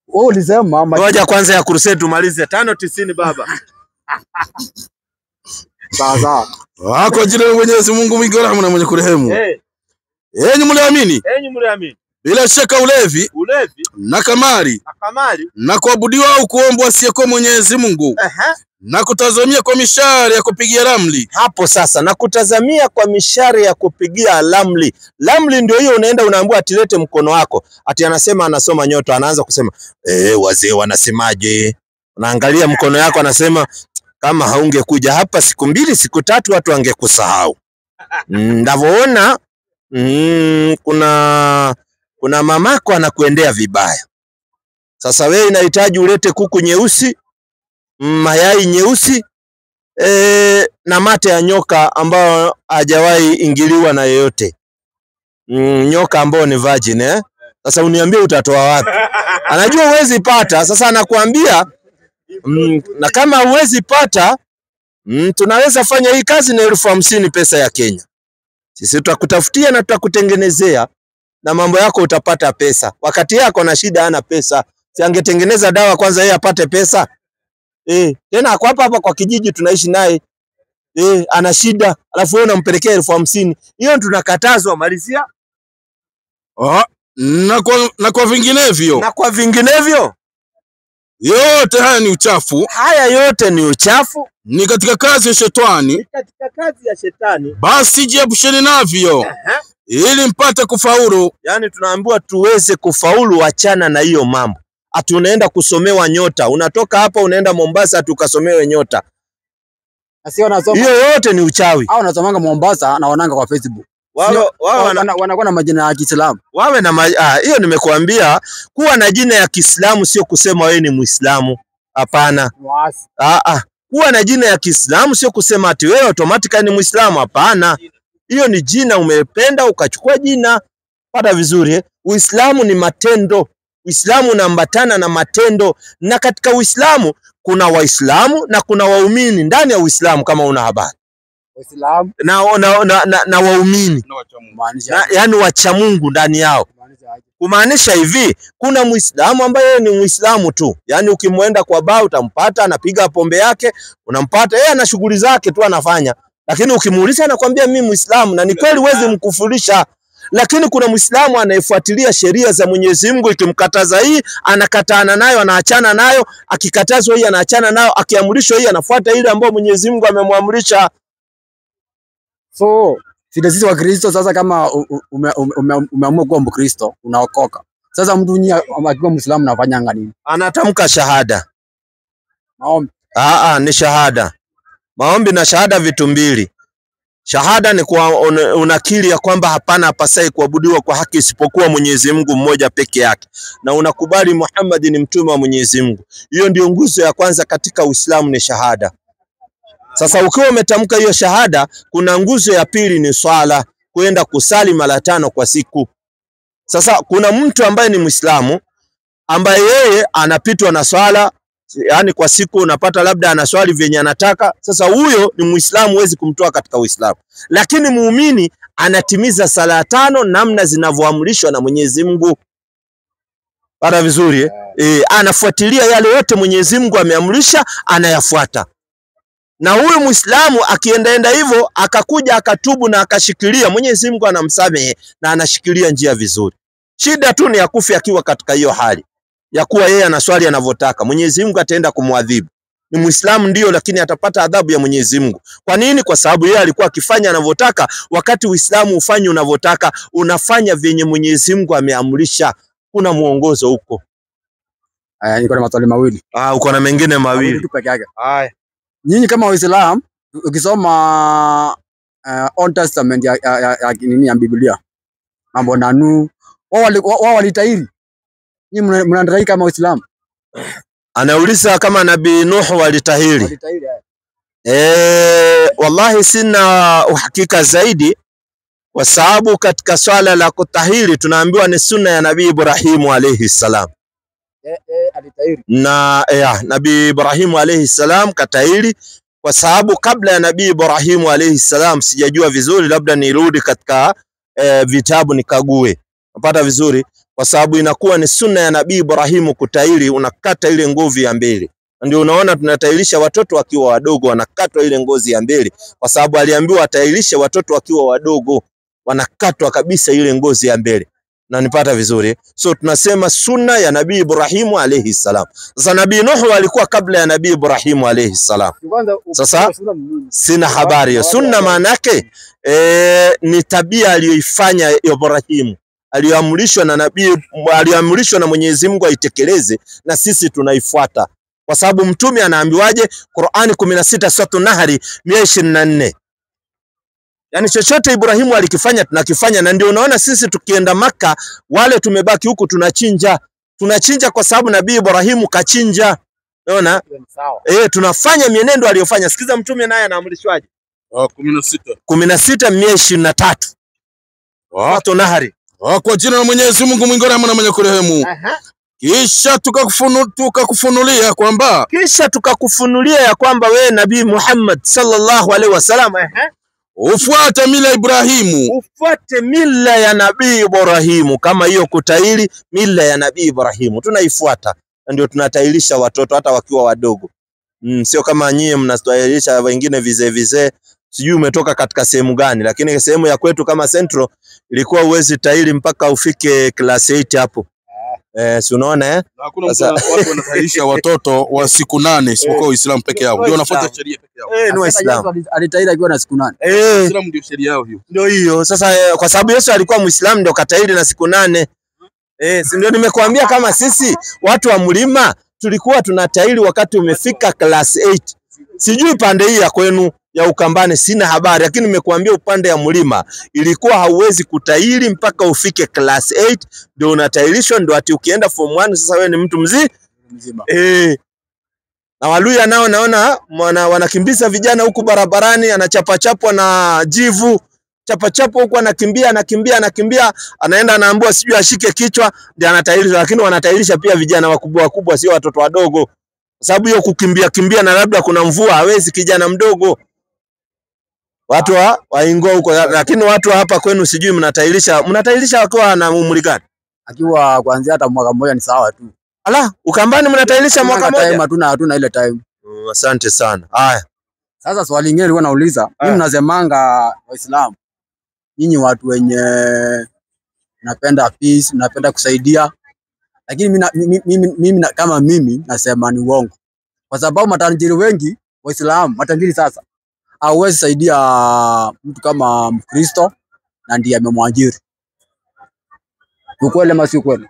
S2: Ulisema
S1: ngoja kwanza ya crusade tumalize 590 baba.
S2: Sawa.
S3: Kwa jina la Mwenyezi Mungu mwingi wa rehema na mwenye kurehemu. Enyi mliamini. Bila shaka ulevi na kamari na kuabudiwa au kuombwa asiyekuwa Mwenyezi Mungu na kutazamia kwa mishare ya kupigia ramli.
S1: Hapo sasa, na kutazamia kwa mishare ya kupigia ramli. Ramli ndio hiyo, unaenda unaambiwa atilete mkono wako. Ati anasema anasoma nyota, anaanza kusema wazee wanasemaje? Unaangalia mkono yako, anasema kama haungekuja hapa siku 2 siku 3 watu wangekusahau. Ndavoona kuna mamako anakuendea vibaya. Sasa wewe inahitaji ulete kuku nyeusi, mayai nyeusi, na mate ya nyoka ambao hajawahi ingiliwa na yeyote. Nyoka ambao ni virgin. Sasa uniambie utatoa wapi? Anajua huwezi pata. Sasa anakuambia na kama huwezi pata, tunaweza fanya hii kazi na 50,000 pesa ya Kenya. Sisi tutakutafutia na tutakutengenezea na mambo yako, utapata pesa. Wakati yako na shida hana pesa, si angetengeneza dawa kwanza yeye apate pesa? Tena ako hapa kwa kijiji tunaishi naye. Ana shida, alafu wewe unampelekea 50,000. Hiyo tunakatazwa, malizia.
S3: Na kwa vinginevyo. Yote haya ni uchafu.
S1: Haya yote ni uchafu.
S3: Ni katika kazi ya shetani. Basi jiepusheni navyo. Ili mpate kufaulu.
S1: Yani tunaambiwa tuweze kufaulu, achana na hiyo mambo. Ati unaenda kusomewa nyota. Unatoka hapa unaenda Mombasa tukasomewe nyota.
S2: Asi wanasoma.
S1: Hiyo yote ni uchawi.
S2: Hao wanasomanga Mombasa na wananga kwa Facebook.
S1: Wao
S2: wanakuwa na majina ya Kiislamu.
S1: Wawe na hiyo nimekuambia, kuwa na jina ya Kiislamu sio kusema wewe ni Muislamu. Hapana. Kuwa na jina ya Kiislamu sio kusema ati wewe automatically ni Muislamu. Hapana. Hiyo ni jina umependa ukachukua jina. Pata vizuri. Uislamu ni matendo. Uislamu unaambatana na matendo, na katika Uislamu kuna Waislamu na kuna waumini ndani ya Uislamu kama una habari.
S2: Waislamu
S1: na waumini. Yaani wacha Mungu ndani yao. Kumaanisha hivi, kuna Muislamu ambaye ni Muislamu tu. Yaani ukimwenda kwa baa utampata anapiga pombe yake, unampata yeye ana shughuli zake tu anafanya. Lakini ukimuuliza anakuambia mimi Muislamu, na ni kweli huwezi mkufurisha. Lakini kuna Muislamu anayefuatilia sheria za Mwenyezi Mungu, ikimkataza hii anakataana nayo, anaachana nayo, akikatazwa hii anaachana nayo, akiamrishwa hii anafuata ile ambayo Mwenyezi Mungu amemwamrisha.
S2: So, sisi wa Kristo sasa kama umeamua kuwa Mkristo, unaokoka. Sasa mtu akiwa Muislamu anafanya nini?
S1: Anatamka shahada.
S2: Maombi.
S1: Ni shahada. Maombi na shahada vitu mbili. Shahada ni kwa unakiri ya kwamba hapana hapasai kuabudiwa kwa haki isipokuwa Mwenyezi Mungu mmoja peke yake, na unakubali Muhammad ni mtume wa Mwenyezi Mungu. Hiyo ndio nguzo ya kwanza katika Uislamu, ni shahada. Sasa ukiwa umetamka hiyo shahada, kuna nguzo ya pili ni swala, kwenda kusali mara 5 kwa siku. Sasa kuna mtu ambaye ni Muislamu ambaye yeye anapitwa na swala, yani kwa siku unapata labda anaswali venye anataka. Sasa huyo ni Muislamu, huwezi kumtoa katika Uislamu. Lakini muumini anatimiza sala 5 namna zinavyoamrishwa na Mwenyezi Mungu. Para vizuri anafuatilia yale yote Mwenyezi Mungu ameamrisha, anayafuata. Na huyu Muislamu akiendaenda hivyo akakuja akatubu na akashikilia, Mwenyezi Mungu anamsamehe na anashikilia njia vizuri. Shida tu ni akufi akiwa katika hiyo hali ya kuwa yeye anaswali anavyotaka. Mwenyezi Mungu ataenda kumwadhibu. Ni Muislamu ndio, lakini atapata adhabu ya Mwenyezi Mungu. Kwa nini? Kwa sababu yeye alikuwa akifanya anavyotaka, wakati Uislamu ufanye unavyotaka, unafanya vyenye Mwenyezi Mungu ameamrisha. Kuna muongozo huko.
S2: Niko na maswali mawili.
S1: Uko na mengine mawili
S2: tu peke yake.
S1: Haya.
S2: Nyinyi kama Waislamu ukisoma Old Testament ya Biblia, mambo na Nuhu, wao walitahiri. Nyinyi mnadai kama Waislamu?
S1: Anauliza kama Nabii Nuhu walitahiri. Wallahi sina uhakika zaidi, kwa sababu katika swala la kutahiri tunaambiwa ni sunna ya Nabii Ibrahimu alayhi salam.
S2: Alitahiri.
S1: Na Nabii Ibrahimu alayhi salam katahiri, kwa sababu kabla ya Nabii Ibrahimu alayhi salam sijajua vizuri, labda nirudi katika vitabu nikague. Napata vizuri, kwa sababu inakuwa ni sunna ya Nabii Ibrahimu kutahiri, unakata ile ngozi ya mbele. Ndio unaona tunatahirisha watoto wakiwa wadogo, wanakatwa ile ngozi ya mbele, kwa sababu aliambiwa atahirishe watoto wakiwa wadogo, wanakatwa kabisa ile ngozi ya mbele. Na nipata vizuri. So tunasema sunna ya Nabii Ibrahimu alayhi salam. Sasa Nabii Nuhu alikuwa kabla ya Nabii Ibrahimu alayhi salam. Sasa sina habari ya sunna maana yake. Ni tabia aliyoifanya Ibrahimu, aliamrishwa na Nabii, aliamrishwa na Mwenyezi Mungu aitekeleze, na sisi tunaifuata. Kwa sababu mtume anaambiwaje? Qur'ani 16 sura Nahri 124. Yani chochote Ibrahimu alikifanya tunakifanya, na ndio unaona sisi tukienda Maka, wale tumebaki huku tunachinja. Tunachinja kwa sababu Nabii Ibrahimu kachinja. Unaona? Tunafanya mienendo aliyofanya. Sikiza mtume naye anaamrishwaje? 16:123. Watu Nahari.
S3: Kwa jina la Mwenyezi Mungu mwingi wa rehema na mwenye kurehemu. Kisha tukakufunulia kwamba wewe Nabii Muhammad sallallahu alaihi wasallam ufuate mila Ibrahimu.
S1: Ufuate mila ya Nabii Ibrahimu. Kama hiyo kutahiri, mila ya Nabii Ibrahimu tunaifuata, ndio tunatahirisha watoto hata wakiwa wadogo. Sio kama nyie mnatahirisha wengine vize. Sijui umetoka katika sehemu gani, lakini sehemu ya kwetu kama Central ilikuwa uwezi tahiri mpaka ufike class 8 hapo. Si unaona
S3: Hakuna watu wanatahirisha watoto wa siku 8 isipokuwa Uislamu peke yao. Ndio wanafuata sheria peke yao.
S1: Ni Waislamu.
S2: Alitahiri akiwa na siku 8.
S3: Uislamu ndio sheria yao hiyo.
S1: Ndio hiyo. Sasa kwa sababu Yesu alikuwa Muislamu ndio katahiri na siku 8. Si ndio nimekuambia kama sisi watu wa mlima tulikuwa tunatahiri wakati umefika class 8. Sijui pande hii ya kwenu. ya Ukambani sina habari, lakini nimekuambia upande ya mlima ilikuwa hauwezi kutairi mpaka ufike class 8 ndio unatairishwa, ndio ati ukienda form 1 sasa wewe ni mtu mzima. Na Waluya nao naona wanakimbiza vijana huku barabarani, anachapachapwa na jivu, chapachapwa huku anakimbia, anaenda anaambiwa sijui ashike kichwa ndio anatairisha, lakini wanatairisha pia vijana wakubwa sio watoto wadogo. Sababu hiyo kukimbia na labda kuna mvua hawezi kijana mdogo. Watu wa Ingo huko, lakini watu hapa kwenu sijui mnatairisha wakiwa na umri gani?
S2: Akiwa kuanzia hata mwaka mmoja ni sawa tu.
S1: Ala, Ukambani mnatairisha mwaka mmoja?
S2: Hatuna ile time.
S1: Asante sana. Haya.
S2: Sasa swali lingine nilikuwa nauliza, mimi mnasemanga Waislamu nyinyi watu wenye napenda peace, napenda kusaidia. Lakini mimi kama mimi nasema ni uongo. Kwa sababu matajiri wengi Waislamu, matajiri sasa hawezi saidia mtu kama Mkristo na ndiye amemwajiri. Ukweli ama si ukweli?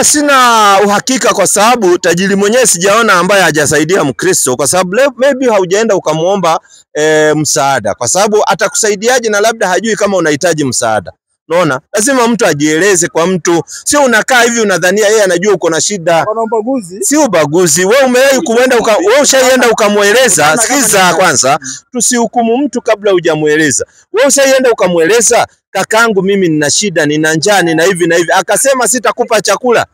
S1: Sina uhakika kwa sababu tajiri mwenyewe sijaona ambaye hajasaidia Mkristo, kwa sababu maybe haujaenda ukamuomba msaada, kwa sababu atakusaidiaje na labda hajui kama unahitaji msaada. Unaona? Lazima mtu ajieleze kwa mtu. Sio unakaa hivi unadhania yeye anajua uko na shida. Si ubaguzi. Wewe umewahi kuenda wewe ushaenda ukamueleza. Sikiza kwanza, tusihukumu mtu kabla hujamueleza. Wewe ushaenda ukamueleza, kakangu mimi nina shida, nina njaa, nina hivi na hivi. Akasema sitakupa chakula.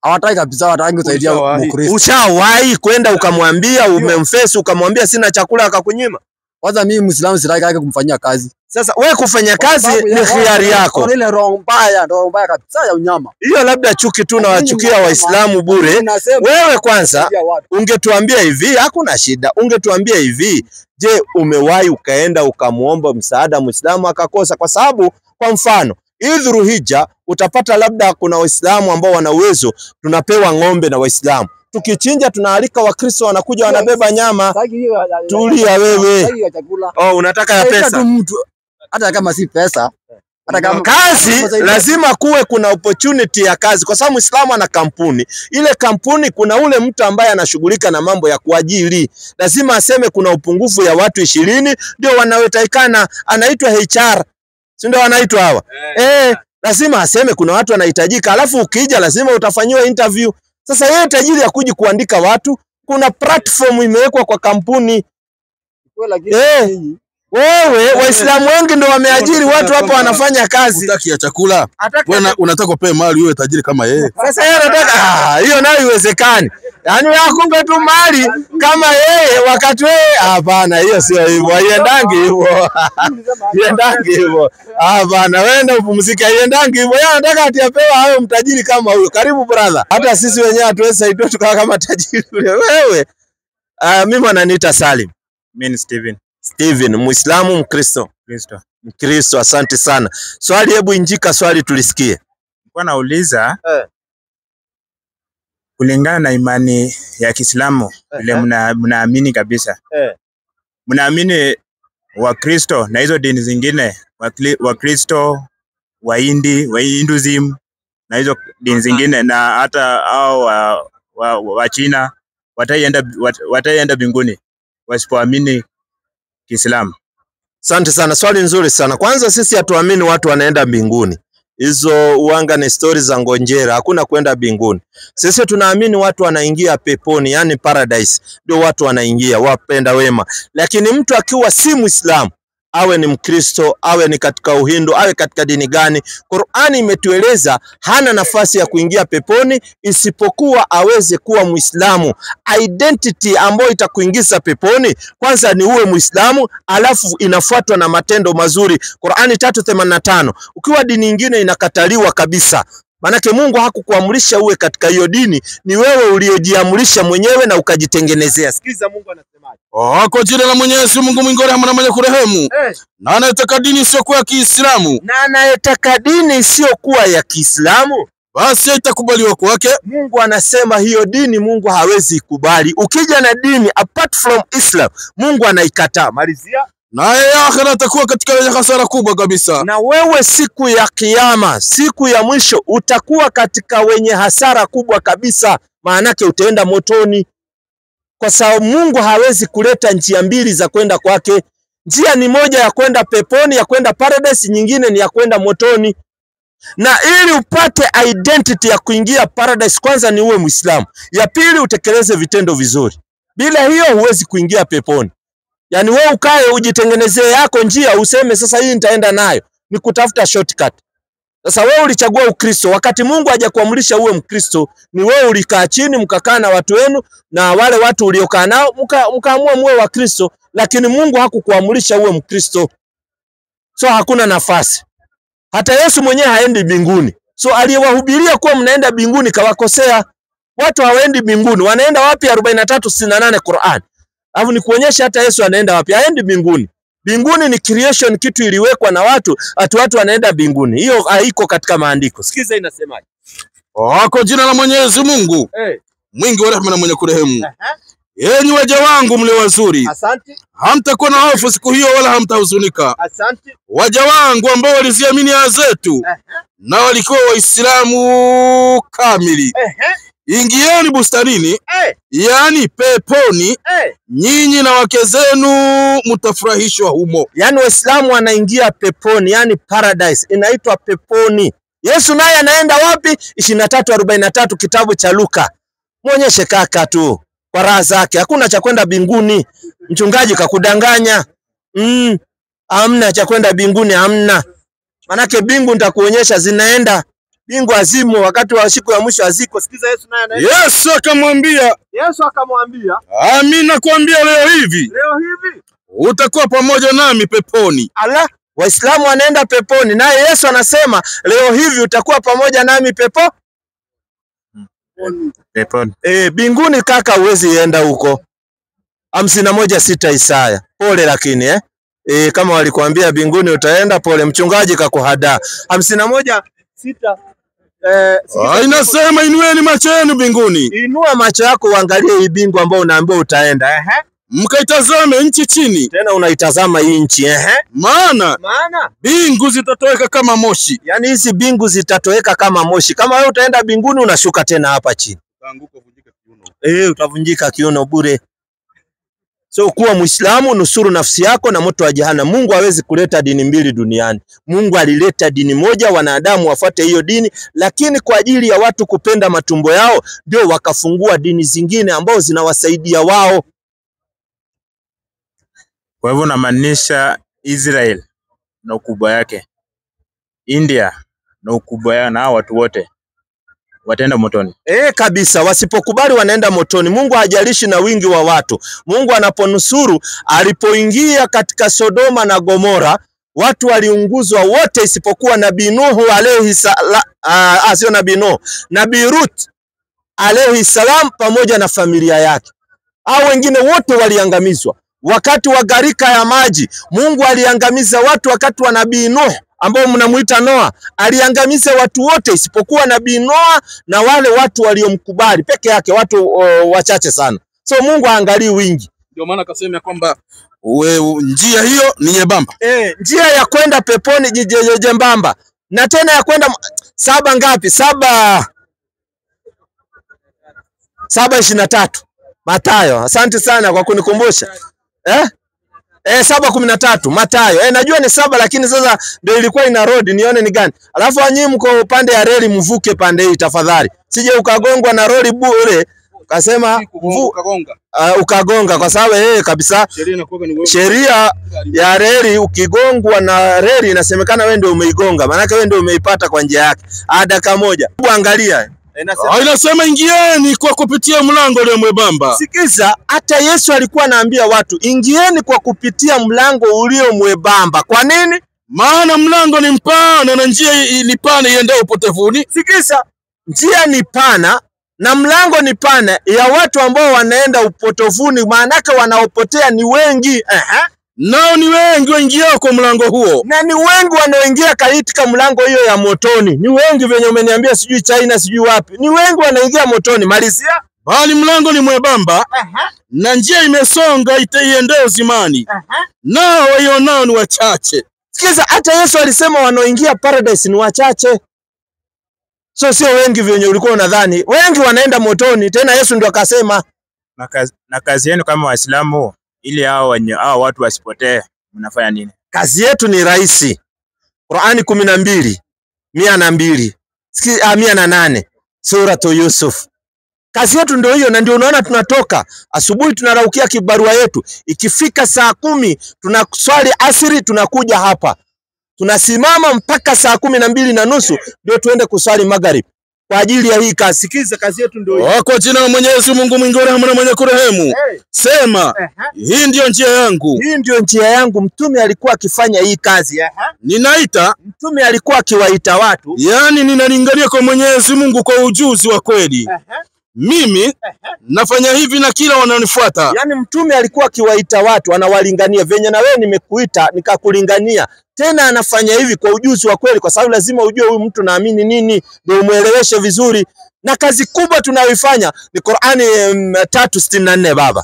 S2: Hawataki kabisa, hawataki kusaidia Mkristo.
S1: Ushawahi kwenda ukamwambia, umemfesi ukamwambia sina chakula akakunyima?
S2: Kwanza mimi Muislamu sitaki yake kumfanyia kazi.
S1: Sasa wewe kufanya kazi ni hiari yako.
S2: Ile roho mbaya kabisa ya unyama.
S1: Hiyo labda chuki tu na wachukia Waislamu bure. Wewe kwanza ungetuambia hivi, hakuna shida. Ungetuambia hivi, je, umewahi ukaenda ukamuomba msaada Muislamu akakosa? Kwa sababu kwa mfano, Dhulhijja utapata labda kuna Waislamu ambao wana uwezo, tunapewa ng'ombe na Waislamu. Tukichinja tunaalika Wakristo wanakuja wanabeba nyama. Tulia wewe. Unataka ya pesa?
S2: Hata kama si pesa, hata kama
S1: kazi, lazima kuwe kuna opportunity ya kazi, kwa sababu Muislamu ana kampuni. Ile kampuni kuna ule mtu ambaye anashughulika na mambo ya kuajiri. Lazima aseme kuna upungufu ya watu 20 ndio wanaotakikana, anaitwa HR. Si ndio wanaitwa hawa? Lazima aseme kuna watu wanahitajika, alafu ukija lazima utafanyiwa interview. Sasa yeye tajiri ya kuji kuandika watu, kuna platform imewekwa kwa kampuni. Wewe Waislamu wengi ndio wameajiri watu hapa wanafanya kazi.
S3: Unataka ya chakula. Wewe unataka upewe mali wewe tajiri kama yeye.
S1: Sasa yeye anataka hiyo nayo iwezekani. Yaani yakumbe tu mali kama yeye wakati wewe, hapana, hiyo sio hivyo. Haiendangi hivyo. Haiendangi hivyo. Hapana, wewe upumzike, haiendangi hivyo. Yeye anataka ati apewe hayo mtajiri kama huyo. Karibu brother. Hata sisi wenyewe hatuwezi saidia tukawa kama tajiri wewe. Mimi wananiita Salim.
S4: Mimi
S1: Steven, Muislamu, Mkristo? Mkristo, asante sana. Swali, hebu injika swali tulisikie.
S4: Nilikuwa nauliza kulingana na imani ya Kiislamu ile mnaamini kabisa. Mnaamini Wakristo na hizo dini zingine, Wakristo, Hinduism na hizo dini zingine, na hata hao wa China wataenda mbinguni wasipoamini Kiislamu?
S1: Asante sana, swali nzuri sana. Kwanza sisi hatuamini watu wanaenda mbinguni. Hizo uanga ni stories za ngonjera, hakuna kwenda mbinguni. Sisi tunaamini watu wanaingia peponi, yani paradise. Ndio watu wanaingia, wapenda wema. Lakini mtu akiwa si Muislamu, awe ni Mkristo, awe ni katika Uhindu, awe katika dini gani, Qur'ani imetueleza hana nafasi ya kuingia peponi isipokuwa aweze kuwa Muislamu. Identity ambayo itakuingiza peponi kwanza ni uwe Muislamu, alafu inafuatwa na matendo mazuri. Qur'ani 3:85. Ukiwa dini nyingine inakataliwa kabisa. Manake Mungu hakukuamrisha uwe katika hiyo dini, ni wewe uliojiamrisha mwenyewe na ukajitengenezea. Sikiza Mungu anasemaje.
S3: Kwa jina la Mwenyezi Mungu mwingi wa rehema na mwenye kurehemu. Na anayetaka dini isiyokuwa ya Kiislamu.
S1: Na anayetaka dini isiyokuwa ya Kiislamu,
S3: basi itakubaliwa kwake.
S1: Mungu anasema hiyo dini Mungu hawezi ikubali. Ukija na dini apart from Islam, Mungu anaikataa. Malizia.
S3: Na yeye akhira atakuwa katika hasara kubwa kabisa.
S1: Na wewe siku ya kiyama, siku ya mwisho, utakuwa katika wenye hasara kubwa kabisa. Maanake utaenda motoni. kwa sababu Mungu hawezi kuleta njia mbili za kwenda kwake. Njia ni moja ya kwenda peponi, ya kwenda paradise, nyingine ni ya kwenda motoni. Na ili upate identity ya kuingia paradise, kwanza ni uwe Muislamu. Ya pili utekeleze vitendo vizuri. Bila hiyo huwezi kuingia peponi. Yani wewe ukae ujitengenezee yako njia useme sasa hii nitaenda nayo, ni kutafuta shortcut. Sasa wewe ulichagua Ukristo wakati Mungu hajakuamrisha uwe Mkristo. Ni wewe ulikaa chini mkakaa na watu wenu na wale watu uliokaa nao mkaamua muwe wa Kristo, lakini Mungu hakukuamrisha uwe Mkristo. So hakuna nafasi. Hata Yesu mwenyewe haendi mbinguni. So aliyewahubiria kuwa mnaenda mbinguni kawakosea. Watu hawaendi mbinguni. Wanaenda wapi? 43:68 Qur'an. Alafu ni kuonyesha hata Yesu anaenda wapi? Haendi mbinguni. Mbinguni ni creation, kitu iliwekwa na watu, watu wanaenda mbinguni. Hiyo haiko katika maandiko. Sikiza inasemaje?
S3: Kwa jina la Mwenyezi Mungu, mwingi wa rehema na mwenye kurehemu. Enyi waja wangu mlio wazuri,
S1: Asante.
S3: Hamtakuwa na hofu siku hiyo wala hamtahuzunika.
S1: Asante.
S3: Waja wangu ambao waliziamini aya zetu na walikuwa Waislamu kamili. Ingieni bustanini, yani peponi, nyinyi na wake zenu mtafurahishwa humo.
S1: Yani Waislamu wanaingia peponi, yani paradise, inaitwa peponi. Yesu naye anaenda wapi? 23:43 kitabu cha Luka. Muonyeshe kaka tu kwa raha zake. Hakuna cha kwenda mbinguni. Mchungaji kakudanganya. Hamna cha kwenda mbinguni, hamna. Manake bingu nitakuonyesha zinaenda. Bingu azimo wakati wa siku ya mwisho aziko. Sikiza Yesu naye anaenda.
S3: Yesu akamwambia, Amin nakwambia leo hivi utakuwa pamoja nami peponi.
S1: Allah, Waislamu wanaenda peponi, naye Yesu anasema leo hivi utakuwa pamoja nami peponi. Binguni kaka huwezi enda huko. 51:6 Isaya. Pole lakini kama walikuambia binguni utaenda, pole, mchungaji kakuhada. 51:6
S3: inasema inueni macho yenu mbinguni.
S1: Inua macho yako uangalie hii bingu ambao unaambiwa utaenda.
S3: Mkaitazame nchi chini.
S1: Tena unaitazama hii nchi.
S3: Maana bingu zitatoweka kama moshi.
S1: Yani hizi bingu zitatoweka kama moshi. Kama wewe utaenda binguni unashuka tena hapa chini. Utavunjika kiuno bure. So kuwa Muislamu, nusuru nafsi yako na moto wa jehanamu. Mungu hawezi kuleta dini mbili duniani. Mungu alileta dini moja, wanadamu wafuate hiyo dini, lakini kwa ajili ya watu kupenda matumbo yao ndio wakafungua dini zingine ambao zinawasaidia wao.
S4: Kwa hivyo namaanisha Israel na ukubwa yake, India na ukubwa yao, na watu wote wataenda motoni.
S1: Kabisa, wasipokubali wanaenda motoni. Mungu hajalishi na wingi wa watu. Mungu anaponusuru, alipoingia katika Sodoma na Gomora, watu waliunguzwa wote isipokuwa Nabii Nuhu alayhi salam, sio Nabii Nuhu, Nabii Ruth alayhi salam pamoja na familia yake. Hao wengine wote waliangamizwa. Wakati wa gharika ya maji, Mungu aliangamiza watu. Wakati wa Nabii Nuh ambao mnamuita Noa, aliangamiza watu wote isipokuwa Nabii Noa na wale watu waliomkubali peke yake, watu wachache sana. So Mungu haangalii wingi.
S3: Ndio maana akasema kwamba njia hiyo ni nyembamba.
S1: Njia ya kwenda peponi jembamba. Na tena ya kwenda 7 ngapi? 7:23 Mathayo. Asante sana kwa kunikumbusha. 7:13 Mathayo. Najua ni 7 lakini sasa ndio ilikuwa ina road, nione ni gani. Alafu nyinyi mko upande ya reli, mvuke pande hii tafadhali. Sije ukagongwa na roli bure. Kasema ukagonga kwa sababu kabisa sheria ya reli, ukigongwa na reli inasemekana wewe ndio umeigonga. Maana yake wewe ndio umeipata kwa njia yake. Dakika moja. Angalia.
S3: Inasema ingieni kwa kupitia mlango ule mwembamba.
S1: Sikiza, hata Yesu alikuwa anaambia watu ingieni kwa kupitia mlango ulio mwembamba. Kwa nini?
S3: Maana mlango ni mpana na njia ni pana iendao upotevuni.
S1: Sikiza, njia ni pana na mlango ni pana ya watu ambao wanaenda upotovuni, maanake wanaopotea ni wengi.
S3: Nao ni wengi waingiao kwa mlango huo.
S1: Na ni wengi wanaoingia katika mlango hiyo ya motoni. Ni wengi venye umeniambia, sijui China sijui wapi. Ni wengi wanaingia motoni. Malizia.
S3: Bali mlango ni mwembamba na njia imesonga iendao uzimani. Nao waionao ni wachache.
S1: Sikiza, hata Yesu alisema wanaoingia paradise ni wachache. So sio wengi venye ulikuwa unadhani. Wengi wanaenda motoni. Tena Yesu ndio akasema.
S4: Na kazi yenu kama Waislamu ili hao watu wasipotee, mnafanya nini?
S1: Kazi yetu ni rahisi. Qur'ani 12 102 108 Suratu Yusuf. Kazi yetu ndio hiyo, na ndio unaona tunatoka asubuhi tunaraukia kibarua yetu. Ikifika saa 10 tunaswali asiri, tunakuja hapa. Tunasimama mpaka saa 12:30 ndio tuende kuswali magharibi kwa ajili ya hii kazi. Sikiza, kazi yetu ndio hiyo.
S3: Kwa jina la Mwenyezi Mungu mwingi wa rehema na mwenye kurehemu. Sema, hii ndio njia yangu.
S1: Hii ndio njia yangu. Mtume alikuwa akifanya hii kazi.
S3: Ninaita.
S1: Mtume alikuwa akiwaita watu.
S3: Yani ninalingania kwa Mwenyezi Mungu kwa ujuzi wa kweli. Mimi nafanya hivi na kila wananifuata.
S1: Yani mtume alikuwa akiwaita watu, anawalingania venye na wewe nimekuita nikakulingania. Tena anafanya hivi kwa ujuzi wa kweli, kwa sababu lazima ujue huyu mtu naamini nini ndio umueleweshe vizuri. Na kazi kubwa tunayoifanya ni Qur'ani 364 baba.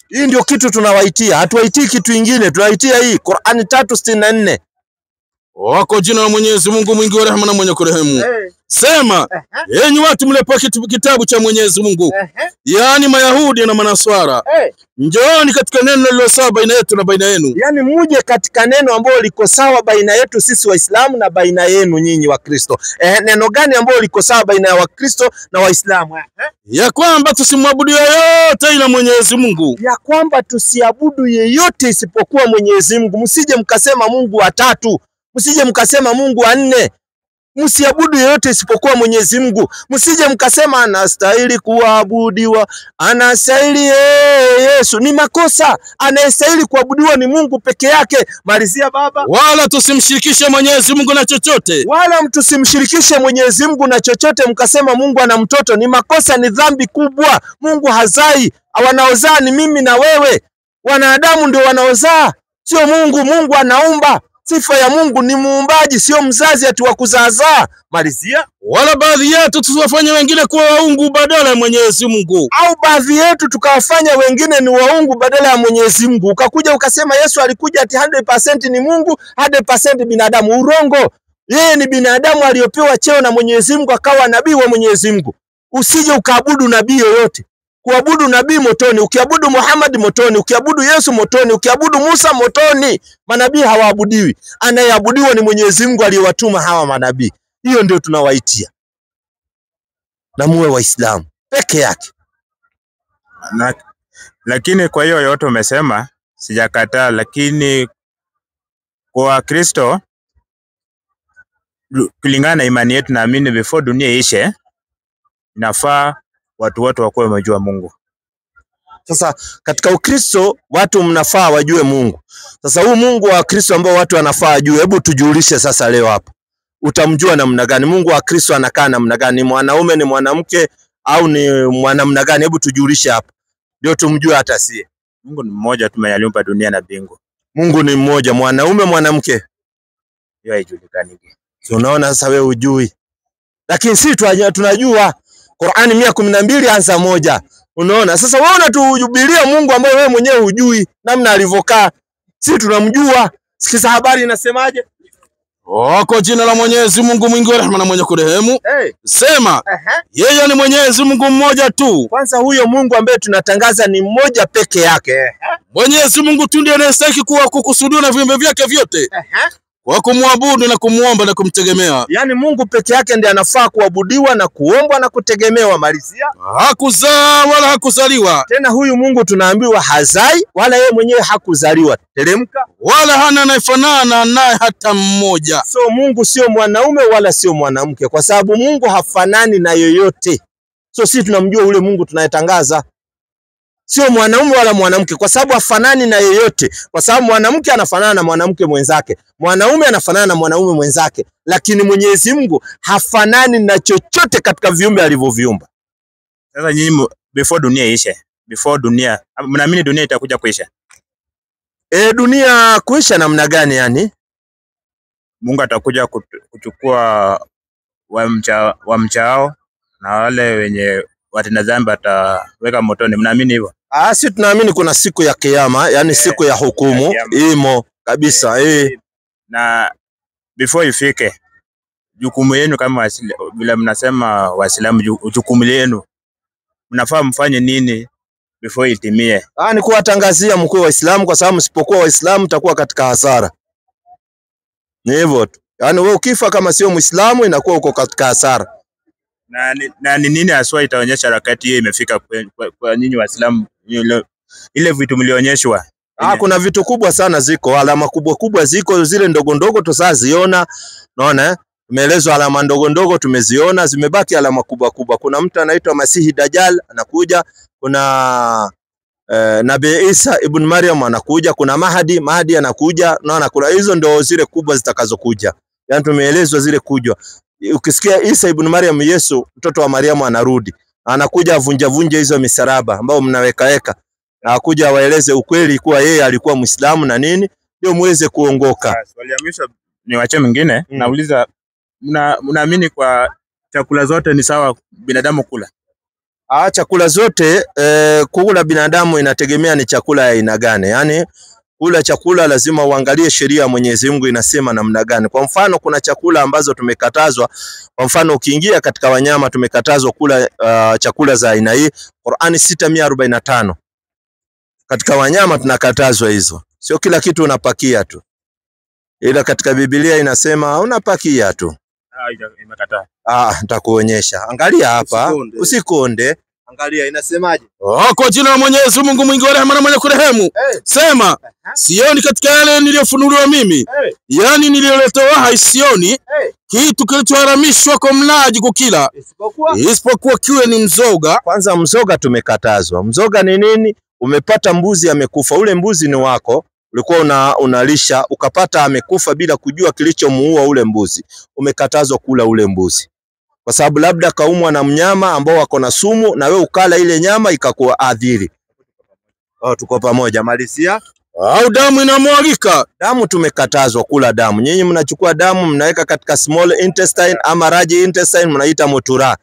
S1: Hii ndio kitu tunawaitia, hatuwaitii kitu kingine, tunawaitia hii Qur'ani 364.
S3: Kwa jina la Mwenyezi Mungu mwingi wa rehema na mwenye kurehemu. Sema, enyi watu mlepo kitabu cha Mwenyezi Mungu. Yani Mayahudi na Manaswara. Njooni katika neno lilo sawa baina yetu na baina yenu.
S1: Yani muje katika neno ambalo liko sawa baina yetu sisi Waislamu na baina yenu nyinyi wa Kristo. Neno gani ambalo liko sawa baina ya Wakristo na Waislamu?
S3: Ya kwamba tusimwabudu yeyote ila Mwenyezi Mungu.
S1: Ya kwamba tusiabudu yeyote isipokuwa Mwenyezi Mungu. Msije mkasema Mungu wa tatu. Msije mkasema Mungu wa 4. Msiabudu yeyote isipokuwa Mwenyezi Mungu. Msije mkasema anastahili kuabudiwa, anastahili Yesu. Ni makosa. Anayestahili kuabudiwa ni Mungu peke yake. Malizia baba.
S3: Wala tusimshirikishe Mwenyezi Mungu na chochote.
S1: Wala tusimshirikishe Mwenyezi Mungu na chochote. Mkasema Mungu ana mtoto, ni makosa, ni dhambi kubwa. Mungu hazai. Wanaozaa ni mimi na wewe. Wanadamu ndio wanaozaa, sio Mungu. Mungu anaumba. Sifa ya Mungu ni muumbaji, sio mzazi ati wa kuzaazaa. Malizia.
S3: Wala baadhi yetu tusiwafanye wengine kuwa waungu badala ya Mwenyezi Mungu.
S1: Au baadhi yetu tukawafanya wengine ni waungu badala ya Mwenyezi Mungu. Ukakuja ukasema Yesu alikuja ati 100% ni Mungu, 100% binadamu. Urongo. Yeye ni binadamu aliyopewa cheo na Mwenyezi Mungu, akawa nabii wa Mwenyezi Mungu. Usije ukaabudu nabii yoyote. Kuabudu nabii motoni, ukiabudu Muhammad motoni, ukiabudu Yesu motoni, ukiabudu Musa motoni. Manabii hawaabudiwi. Anayeabudiwa ni Mwenyezi Mungu aliyewatuma hawa manabii. Hiyo ndio tunawaitia. Na muwe Waislamu peke yake.
S4: Lakini kwa hiyo yote umesema sijakataa, lakini kwa Kristo kulingana na imani yetu naamini before dunia ishe inafaa watu wote wakuwe wamejua Mungu.
S1: Sasa katika Ukristo watu mnafaa wajue Mungu. Sasa huu Mungu wa Kristo ambao watu wanafaa wajue, hebu tujulishe sasa leo hapa. Utamjua namna gani? Mungu wa Kristo anakaa namna gani? Ni mwanaume, ni mwanamke au ni mwanamna gani? Hebu tujulishe hapa. Ndio tumjue hata sie.
S4: Mungu ni mmoja, tumeyaliumba dunia na mbingu.
S1: Mungu ni mmoja, mwanaume, mwanamke.
S4: Hiyo haijulikani.
S1: So unaona sasa wewe hujui. Lakini sisi tunajua. Qur'ani 112 anza 1. Unaona? Sasa wewe unatuhubiria Mungu ambaye wewe mwenyewe hujui namna alivyokaa. Sisi tunamjua. Sikiza habari inasemaje?
S3: Kwa jina la Mwenyezi Mungu mwingi wa rehema na mwenye kurehemu. Sema, yeye ni Mwenyezi Mungu mmoja tu.
S1: Kwanza huyo Mungu ambaye tunatangaza ni mmoja peke yake.
S3: Mwenyezi Mungu tu ndiye anayestahili kuwa kukusudiwa na viumbe vyake vyote. Kwa kumwabudu na kumuomba na kumtegemea.
S1: Yani Mungu peke yake ndiye anafaa kuabudiwa na kuombwa na kutegemewa. Malizia.
S3: Hakuzaa wala hakuzaliwa.
S1: Tena huyu Mungu tunaambiwa hazai wala yeye mwenyewe hakuzaliwa. Teremka.
S3: Wala hana anayefanana naye hata mmoja.
S1: So Mungu sio mwanaume wala sio mwanamke, kwa sababu Mungu hafanani na yoyote. So sisi tunamjua ule Mungu tunayetangaza. Sio mwanaume wala mwanamke, kwa sababu hafanani na yeyote. Kwa sababu mwanamke anafanana na mwanamke mwenzake, mwanaume anafanana na mwanaume mwenzake, lakini Mwenyezi Mungu hafanani na chochote katika viumbe alivyoviumba.
S4: Sasa nyinyi before dunia ishe, mnaamini dunia itakuja kuisha?
S1: Dunia kuisha namna gani yani?
S4: Mungu atakuja kuchukua wamchao na wale wenye watenda dhambi ataweka motoni. Mnaamini hivyo?
S1: Sisi tunaamini kuna siku ya kiyama, yani siku ya hukumu imo kabisa.
S4: Na before ifike, jukumu yenu kama vile mnasema Waislamu, jukumu lenu mnafaa mfanye nini before itimie.
S1: Ni kuwatangazia mkuu wa Waislamu, kwa sababu msipokuwa Waislamu mtakuwa katika hasara. Ni hivyo tu. Yaani wewe ukifa kama sio Muislamu inakuwa uko katika hasara.
S4: Na ni nini haswa itaonyesha harakati hiyo imefika kwa nyinyi Waislamu, ile vitu mlionyeshwa?
S1: Kuna vitu kubwa sana ziko, alama kubwa kubwa ziko, zile ndogo ndogo tusaziona. Unaona? Tumeelezwa alama ndogo ndogo tumeziona, zimebaki alama kubwa kubwa. Kuna mtu anaitwa Masihi Dajjal anakuja, kuna Nabii Isa ibn Maryam anakuja, kuna Mahdi anakuja. Unaona, kuna hizo ndio zile kubwa zitakazokuja. Yaani tumeelezwa zile kujwa. Ukisikia Isa ibn Maryam, Yesu mtoto wa Mariamu anakuja vunja hizo misaraba ambao mnaweka na akuja waeleze ukweli kuwa yeye alikuwa Muislamu na nini, ndio muweze kuongoka.
S4: Swali ya mwisho ni wache mwingine, nauliza mnaamini kwa chakula zote ni sawa binadamu kula?
S1: Chakula zote kula binadamu inategemea ni chakula ya aina gani. Yaani kula chakula lazima uangalie sheria ya Mwenyezi Mungu inasema namna gani. Kwa mfano kuna chakula ambazo tumekatazwa. Kwa mfano ukiingia katika wanyama tumekatazwa kula chakula za aina hii. Qur'ani 645. Katika wanyama tunakatazwa hizo. Sio kila kitu unapakia tu. Ila katika Biblia inasema unapakia tu.
S4: Imekataa.
S1: Nitakuonyesha. Angalia hapa. Usikonde. Angalia inasemaje?
S3: Kwa jina la Mwenyezi Mungu mwingi wa rehema na mwenye kurehemu. Sema, sioni katika yale niliyofunuliwa mimi. Yaani niliyoletewa haisioni kitu kilichoharamishwa kwa mlaji kukila. Isipokuwa kiwe ni mzoga.
S1: Kwanza mzoga tumekatazwa. Mzoga ni nini? Umepata mbuzi amekufa, ule mbuzi ni wako, ulikuwa unalisha, ukapata amekufa bila kujua kilichomuua ule mbuzi. Umekatazwa kula ule mbuzi. Kwa sababu labda kaumwa na mnyama ambao wako na sumu na wewe ukala ile nyama ikakuadhiri. Tuko pamoja. Malizia.
S3: Au damu inamwagika.
S1: Damu tumekatazwa kula damu. Nyinyi mnachukua damu mnaweka katika small intestine ama large intestine, mnaita motura.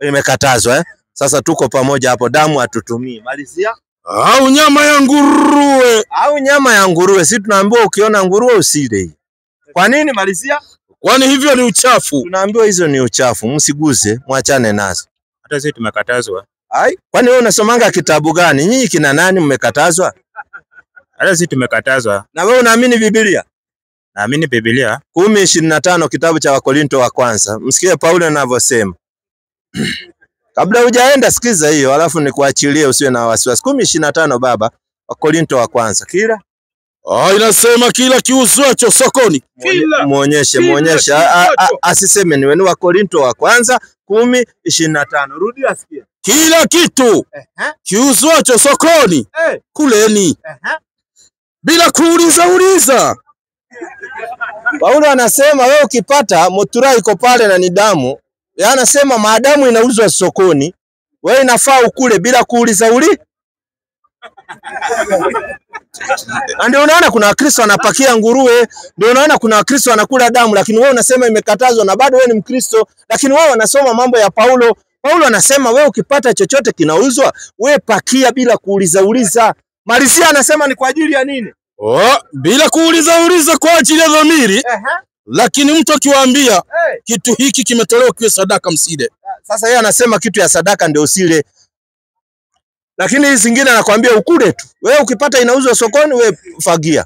S1: Imekatazwa. Sasa tuko pamoja hapo, damu hatutumii. Malizia.
S3: Au nyama ya nguruwe.
S1: Au nyama ya nguruwe. Sisi tunaambiwa ukiona nguruwe usile. Kwa nini? Malizia.
S3: Kwani hivyo ni uchafu.
S1: Tunaambiwa hizo ni uchafu, msiguze, mwachane nazo.
S4: Hata sisi tumekatazwa.
S1: Kwani wewe unasomanga kitabu gani? Nyinyi kina nani mmekatazwa?
S4: Hata sisi tumekatazwa.
S1: Na wewe unaamini Biblia?
S4: Naamini Biblia.
S1: 10:25 kitabu cha Wakorinto wa kwanza. Msikie Paulo anavyosema. Kabla hujaenda sikiza hiyo, alafu nikuachilie usiwe na wasiwasi. 10:25 baba, Wakorinto wa kwanza. Kila
S3: inasema kila kiuzwacho sokoni.
S1: Muonyeshe. Asiseme ni wenu. Wakorinto wa kwanza 10:25. Rudi asikie.
S3: Kila kitu kiuzwacho sokoni kuleni. Bila kuuliza.
S1: Paulo anasema wewe ukipata motura iko pale na ni damu, yeye anasema maadamu inauzwa sokoni, wewe inafaa ukule bila kuuliza. Ndio unaona kuna Wakristo wanapakia nguruwe, ndio unaona kuna Wakristo wanakula damu, lakini wewe unasema imekatazwa na bado wewe ni Mkristo, lakini wewe unasoma mambo ya Paulo. Paulo anasema wewe ukipata chochote kinauzwa, wewe pakia bila kuuliza. Malizia anasema ni kwa ajili ya nini?
S3: Bila kuuliza kwa ajili ya dhamiri. Lakini mtu akiwaambia kitu hiki kimetolewa kiwe sadaka msile.
S1: Sasa yeye anasema kitu ya sadaka ndio usile. Lakini hizi zingine anakuambia ukule tu. Wewe ukipata inauzwa sokoni wewe fagia.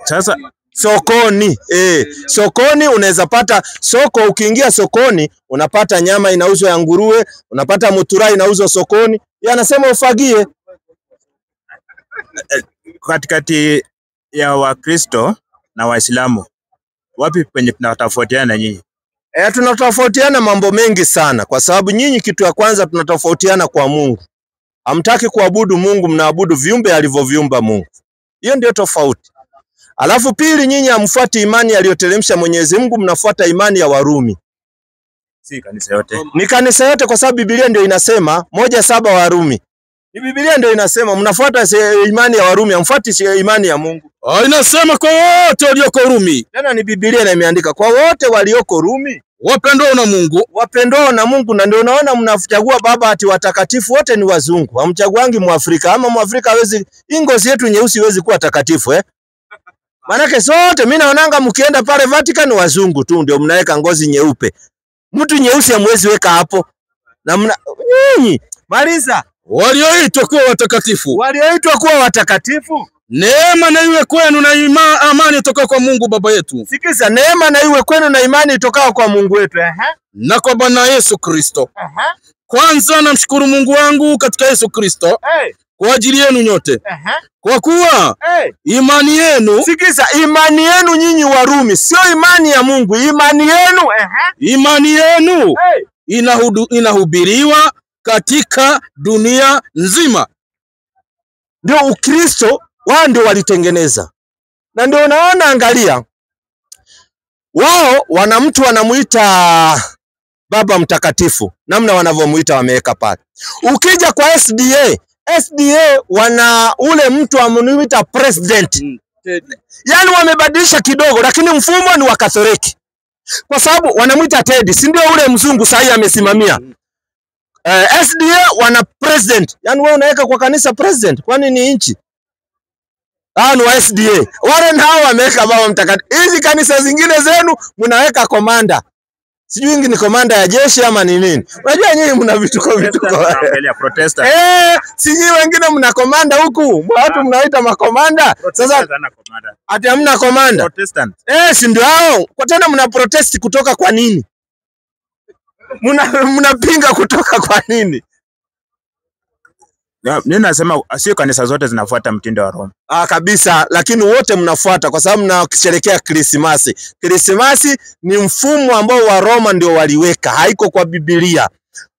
S4: Sasa
S1: sokoni, sokoni unaweza pata soko. Ukiingia sokoni unapata nyama inauzwa ya nguruwe, unapata mutura inauzwa sokoni. Yeye anasema ufagie.
S4: Katikati ya Wakristo na Waislamu, wapi penye tunatofautiana na nyinyi?
S1: Tunatofautiana mambo mengi sana, kwa sababu nyinyi kitu ya kwanza tunatofautiana kwa Mungu. Hamtaki kuabudu Mungu, mnaabudu viumbe alivyoviumba Mungu. Hiyo ndio tofauti. Alafu pili, nyinyi hamfuati imani aliyoteremsha Mwenyezi Mungu, mnafuata imani ya Warumi.
S4: Si kanisa yote.
S1: Ni kanisa yote, kwa sababu Biblia ndio inasema 1:7 Warumi. Ni Biblia ndio inasema mnafuata imani ya Warumi, hamfuati imani ya Mungu.
S3: Inasema kwa wote walioko Rumi.
S1: Tena ni Biblia na imeandika kwa wote walioko Rumi
S3: wapendao na Mungu.
S1: Wapendao na Mungu. Na ndio unaona mnachagua baba ati watakatifu wote ni wazungu. Hamchaguangi Muafrika. Ama Muafrika hawezi, ngozi yetu nyeusi hawezi kuwa takatifu Manake sote mimi naonanga mkienda pale Vatican wazungu tu ndio mnaweka ngozi nyeupe. Mtu nyeusi hamwezi weka hapo. Na nyinyi maliza.
S3: walioitwa kuwa watakatifu.
S1: Walioitwa kuwa watakatifu.
S3: Neema na iwe kwenu na amani itoka kwa Mungu Baba yetu.
S1: Sikiza, neema na iwe kwenu na imani itoka kwa Mungu wetu.
S3: Na kwa Bwana Yesu Kristo. Kwanza namshukuru Mungu wangu katika Yesu Kristo kwa ajili yenu nyote. Kwa kuwa imani yenu,
S1: sikiza, imani yenu nyinyi Warumi, sio imani ya Mungu, imani yenu
S3: imani yenu inahubiriwa katika dunia nzima.
S1: Ndio Ukristo wao ndio walitengeneza. Na ndio unaona, angalia, wao wana mtu wanamuita Baba Mtakatifu, namna wanavyomuita wameweka pale. Ukija kwa SDA wana ule mtu amuita president. Yaani wamebadilisha kidogo, lakini mfumo ni wa Katoliki. Kwa sababu wanamuita Ted, si ndio ule mzungu sahi amesimamia. SDA wana president. Yaani wewe unaweka kwa kanisa president, kwani ni nchi? Ni wa SDA. Wale nao wameweka Baba Mtakatifu. Hizi kanisa zingine zenu mnaweka komanda. Sijui ni komanda ya jeshi ama ni nini. Unajua nyinyi mna vituko.
S4: Protestant.
S1: Sijui wengine mna komanda huku. Watu mnaita makomanda. Sasa ati hamna komanda.
S4: Protestant.
S1: Si ndio hao. Kwa tena mna protest kutoka kwa nini? Mnapinga kutoka kwa nini?
S4: Mimi nasema sio kanisa zote zinafuata mtindo wa Roma.
S1: Kabisa, lakini wote mnafuata kwa sababu mnasherehekea Krismasi. Krismasi ni mfumo ambao wa Roma ndio waliweka, haiko kwa Biblia.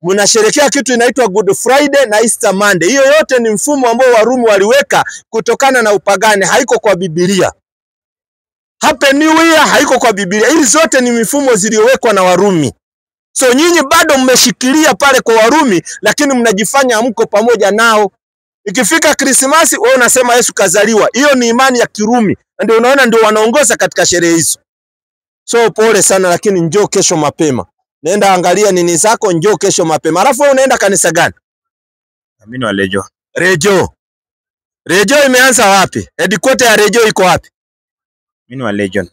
S1: Mnasherehekea kitu inaitwa Good Friday na Easter Monday. Hiyo yote ni mfumo ambao Warumi waliweka kutokana na upagani, haiko kwa Biblia. Happy New Year haiko kwa Biblia. Hizi zote ni mifumo zilizowekwa na Warumi. So nyinyi bado mmeshikilia pale kwa Warumi, lakini mnajifanya mko pamoja nao. Ikifika Krismasi wewe unasema Yesu kazaliwa. Hiyo ni imani ya Kirumi. Ndio unaona ndio wanaongoza katika sherehe hizo. So pole sana, lakini njoo kesho mapema. Nenda angalia nini zako, njoo kesho mapema. Alafu wewe unaenda kanisa gani?
S4: Mimi wa Lejo.
S1: Rejo imeanza wapi? Headquarter ya Rejo iko wapi?
S4: Mimi wa Legion.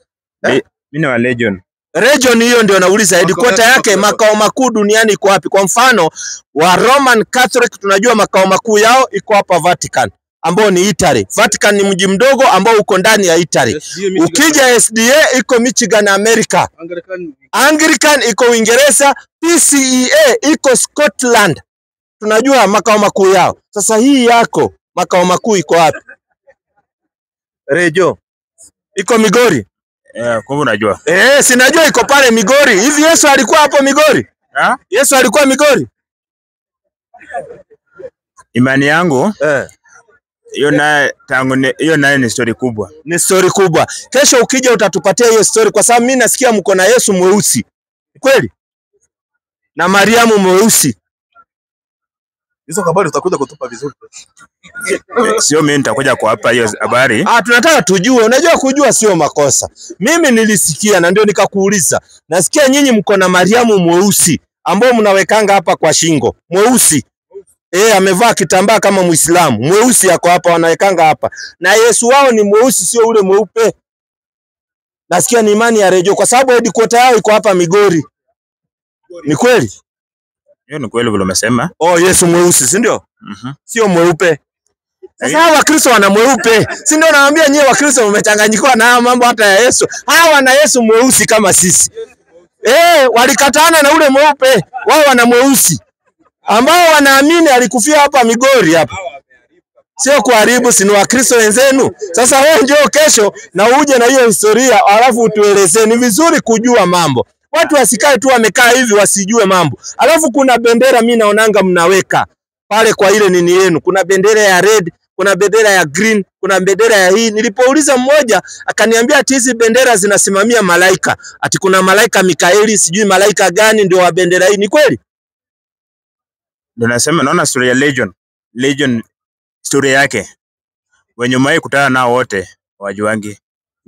S4: Mimi wa Legion.
S1: Region hiyo ndio nauliza, headquarter yake, makao makuu duniani iko wapi? Kwa mfano wa Roman Catholic tunajua makao makuu yao iko hapa Vatican, ambao ni Italy. Vatican ni mji mdogo ambao uko ndani ya Italy. Ukija SDA iko Michigan, America. Anglican iko Uingereza. PCEA iko Scotland. Tunajua makao makuu yao. Sasa hii yako makao makuu iko wapi? Rejo iko Migori.
S4: Kumbe unajua.
S1: Sinajua iko pale Migori. Hivi Yesu alikuwa hapo Migori? Yesu alikuwa Migori?
S4: Imani yangu hiyo naye ni story kubwa.
S1: Ni story kubwa. Kesho ukija utatupatia hiyo story kwa sababu mimi nasikia mko na Yesu mweusi. Kweli? Na Mariamu mweusi.
S3: Hizo habari utakuja kutupa vizuri.
S4: Sio mimi nitakuja kwa hapa hiyo habari.
S1: Tunataka tujue. Unajua kujua sio makosa. Mimi nilisikia na ndio nikakuuliza. Nasikia nyinyi mko na Mariamu mweusi ambao mnawekanga hapa kwa shingo. Mweusi. Amevaa kitambaa kama Muislamu. Mweusi yako hapa wanawekanga hapa. Na Yesu wao ni mweusi, sio ule mweupe. Nasikia ni imani ya Rejo kwa sababu headquarter yao iko hapa Migori. Ni kweli?
S4: Hiyo ni kweli vile umesema.
S1: Yesu mweusi, si ndio? Sio mweupe. Sasa hawa Wakristo wana mweupe. Si ndio naambia nyie Wakristo mmechanganyikwa na mambo hata ya Yesu. Hawa wana Yesu mweusi kama sisi. Walikatana na ule mweupe. Wao wana mweusi. Ambao wanaamini alikufia hapa Migori hapa. Sio kuharibu, si ni Wakristo wenzenu. Sasa wewe njoo kesho na uje na hiyo historia alafu utuelezee. Ni vizuri kujua mambo. Watu wasikae tu wamekaa hivi wasijue mambo. Alafu kuna bendera mimi naonanga mnaweka pale kwa ile nini yenu. Kuna bendera ya red, kuna bendera ya green, kuna bendera ya hii. Nilipouliza mmoja akaniambia ati hizi bendera zinasimamia malaika. Ati kuna malaika Mikaeli, sijui malaika gani ndio wa bendera hii. Ni kweli?
S4: Ndio nasema naona story ya Legion story yake. Wenye mai kutana nao wote wajuangi.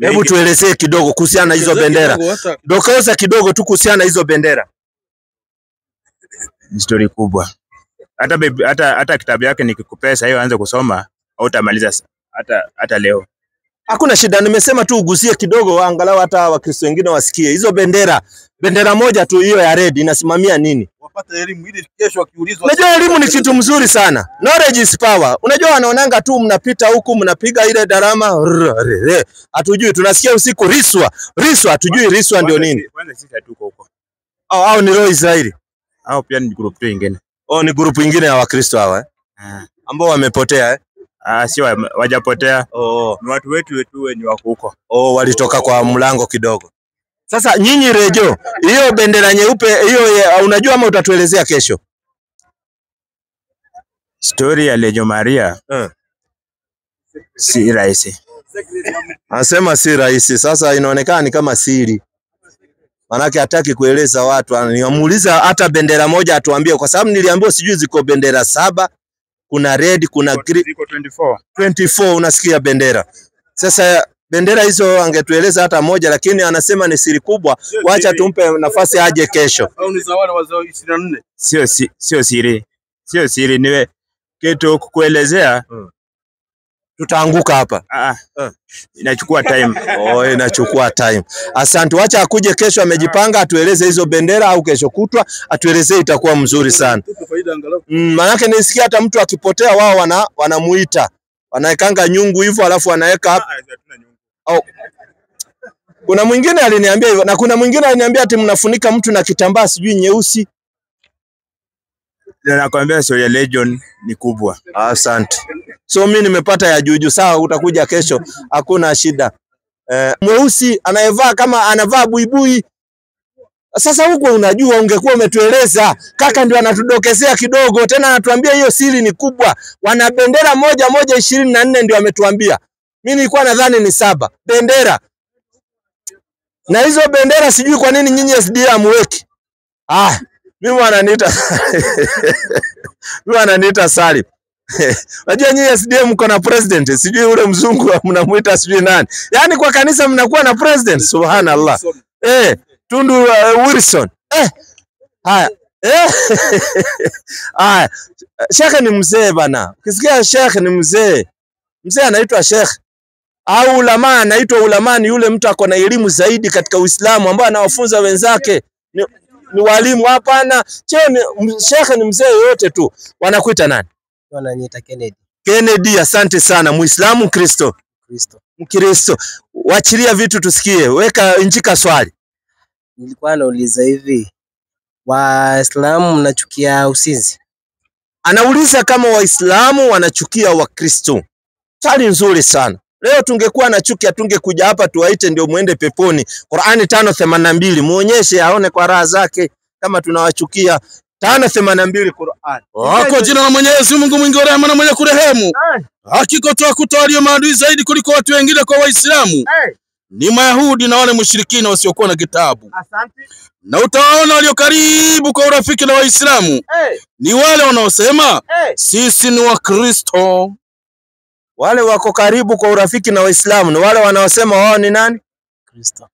S1: Hebu tuelezee kidogo kuhusiana na hizo bendera. Dokoza kidogo tu kuhusiana na hizo bendera.
S4: Ni story kubwa. Hata kitabu yake nikikupesa hiyo aanze kusoma au utamaliza hata leo.
S1: Hakuna shida, nimesema tu ugusie kidogo angalau hata Wakristo wengine wasikie. Hizo bendera moja tu hiyo ya red inasimamia nini?
S3: Wapata elimu ili kesho wakiulizwa.
S1: Unajua elimu ni kitu mzuri sana. Knowledge is power. Unajua wanaonanga tu mnapita huku mnapiga ile darama. Hatujui, tunasikia usiku riswa. Hatujui riswa ndio nini.
S4: Kwanza sisi hatuko huko.
S1: Au ni roho Israeli.
S4: Au pia ni group nyingine.
S1: Ni grupu nyingine ya Wakristo hawa ambao wamepotea
S4: si wajapotea. Ni watu wetu wenye wako huko.
S1: Walitoka kwa mlango kidogo. Sasa nyinyi Rejo, hiyo bendera nyeupe hiyo unajua ama utatuelezea kesho?
S4: Story ya Lejo Maria si rahisi.
S1: Anasema si rahisi. Sasa inaonekana ni kama siri. Manake hataki kueleza watu. Niamuuliza hata bendera moja atuambie, kwa sababu niliambiwa sijui ziko bendera 7, kuna red, kuna green,
S4: ziko 24.
S1: 24 unasikia bendera. Sasa bendera hizo angetueleza hata moja, lakini anasema ni siri kubwa. Wacha tumpe nafasi aje kesho.
S3: Au ni zawadi wa 24?
S4: Sio siri. Sio siri, niwe kitu kukuelezea.
S1: Tutaanguka hapa.
S4: Inachukua time.
S1: Inachukua time. Asante, wacha akuje kesho amejipanga atueleze hizo bendera, au kesho kutwa atuelezee, itakuwa mzuri sana. Manake nisikia hata mtu akipotea wao wanamuita. Wanaekanga nyungu hivyo alafu wanaweka hapa. Kuna mwingine aliniambia hivyo, na kuna mwingine aliniambia ati mnafunika mtu na kitambaa sijui nyeusi.
S4: Nakwambia sio ya Legion ni kubwa.
S1: Asante. So mimi nimepata ya juju. Sawa, utakuja kesho, hakuna shida. Mweusi anayevaa kama anavaa buibui. Sasa huko unajua ungekuwa umetueleza. Kaka ndio anatudokezea kidogo, tena anatuambia hiyo siri ni kubwa. Wana bendera moja 24 ndio ametuambia. Mimi nilikuwa nadhani ni 7 bendera. Na hizo bendera sijui kwa nini nyinyi SDA amweki. Mimi wananiita Salim. Unajua nyinyi SDA mko na president, sijui ule mzungu mnamuita sijui nani. Yaani kwa kanisa mnakuwa na president, subhanallah. Tundu Wilson. Haya. Sheikh ni mzee bana. Ukisikia Sheikh ni mzee. Mzee anaitwa Sheikh. Au ulama anaitwa ulama, ni yule mtu akona elimu zaidi katika Uislamu ambao anawafunza wenzake. Ni walimu. Hapana. Sheikh ni mzee yote tu. Wanakuita nani?
S2: Wananiita Kennedy.
S1: Kennedy, asante sana. Muislamu, Kristo? Mkristo. Wachilia vitu tusikie. Weka injika swali.
S2: Nilikuwa nauliza hivi, Waislamu mnachukia usinzi?
S1: Anauliza kama Waislamu wanachukia Wakristo. Swali nzuri sana. Leo tungekuwa na chuki tungekuja hapa tuwaite ndio muende peponi. Qur'ani 5:82 muonyeshe aone kwa raha zake kama tunawachukia. 5:82 Qur'an.
S3: Kwa jina la Mwenyezi Mungu mwingi wa rehema na mwenye kurehemu. Hakika tutakutoa walio maadui zaidi kuliko watu wengine kwa Waislamu. Ni Mayahudi na wale mushrikina wasiokuwa na kitabu.
S1: Asante.
S3: Na utawaona walio karibu kwa urafiki na Waislamu. Ni wale wanaosema sisi ni Wakristo.
S1: Wale wako karibu kwa urafiki na Waislamu ni wale wanaosema wao ni nani?
S2: Kristo.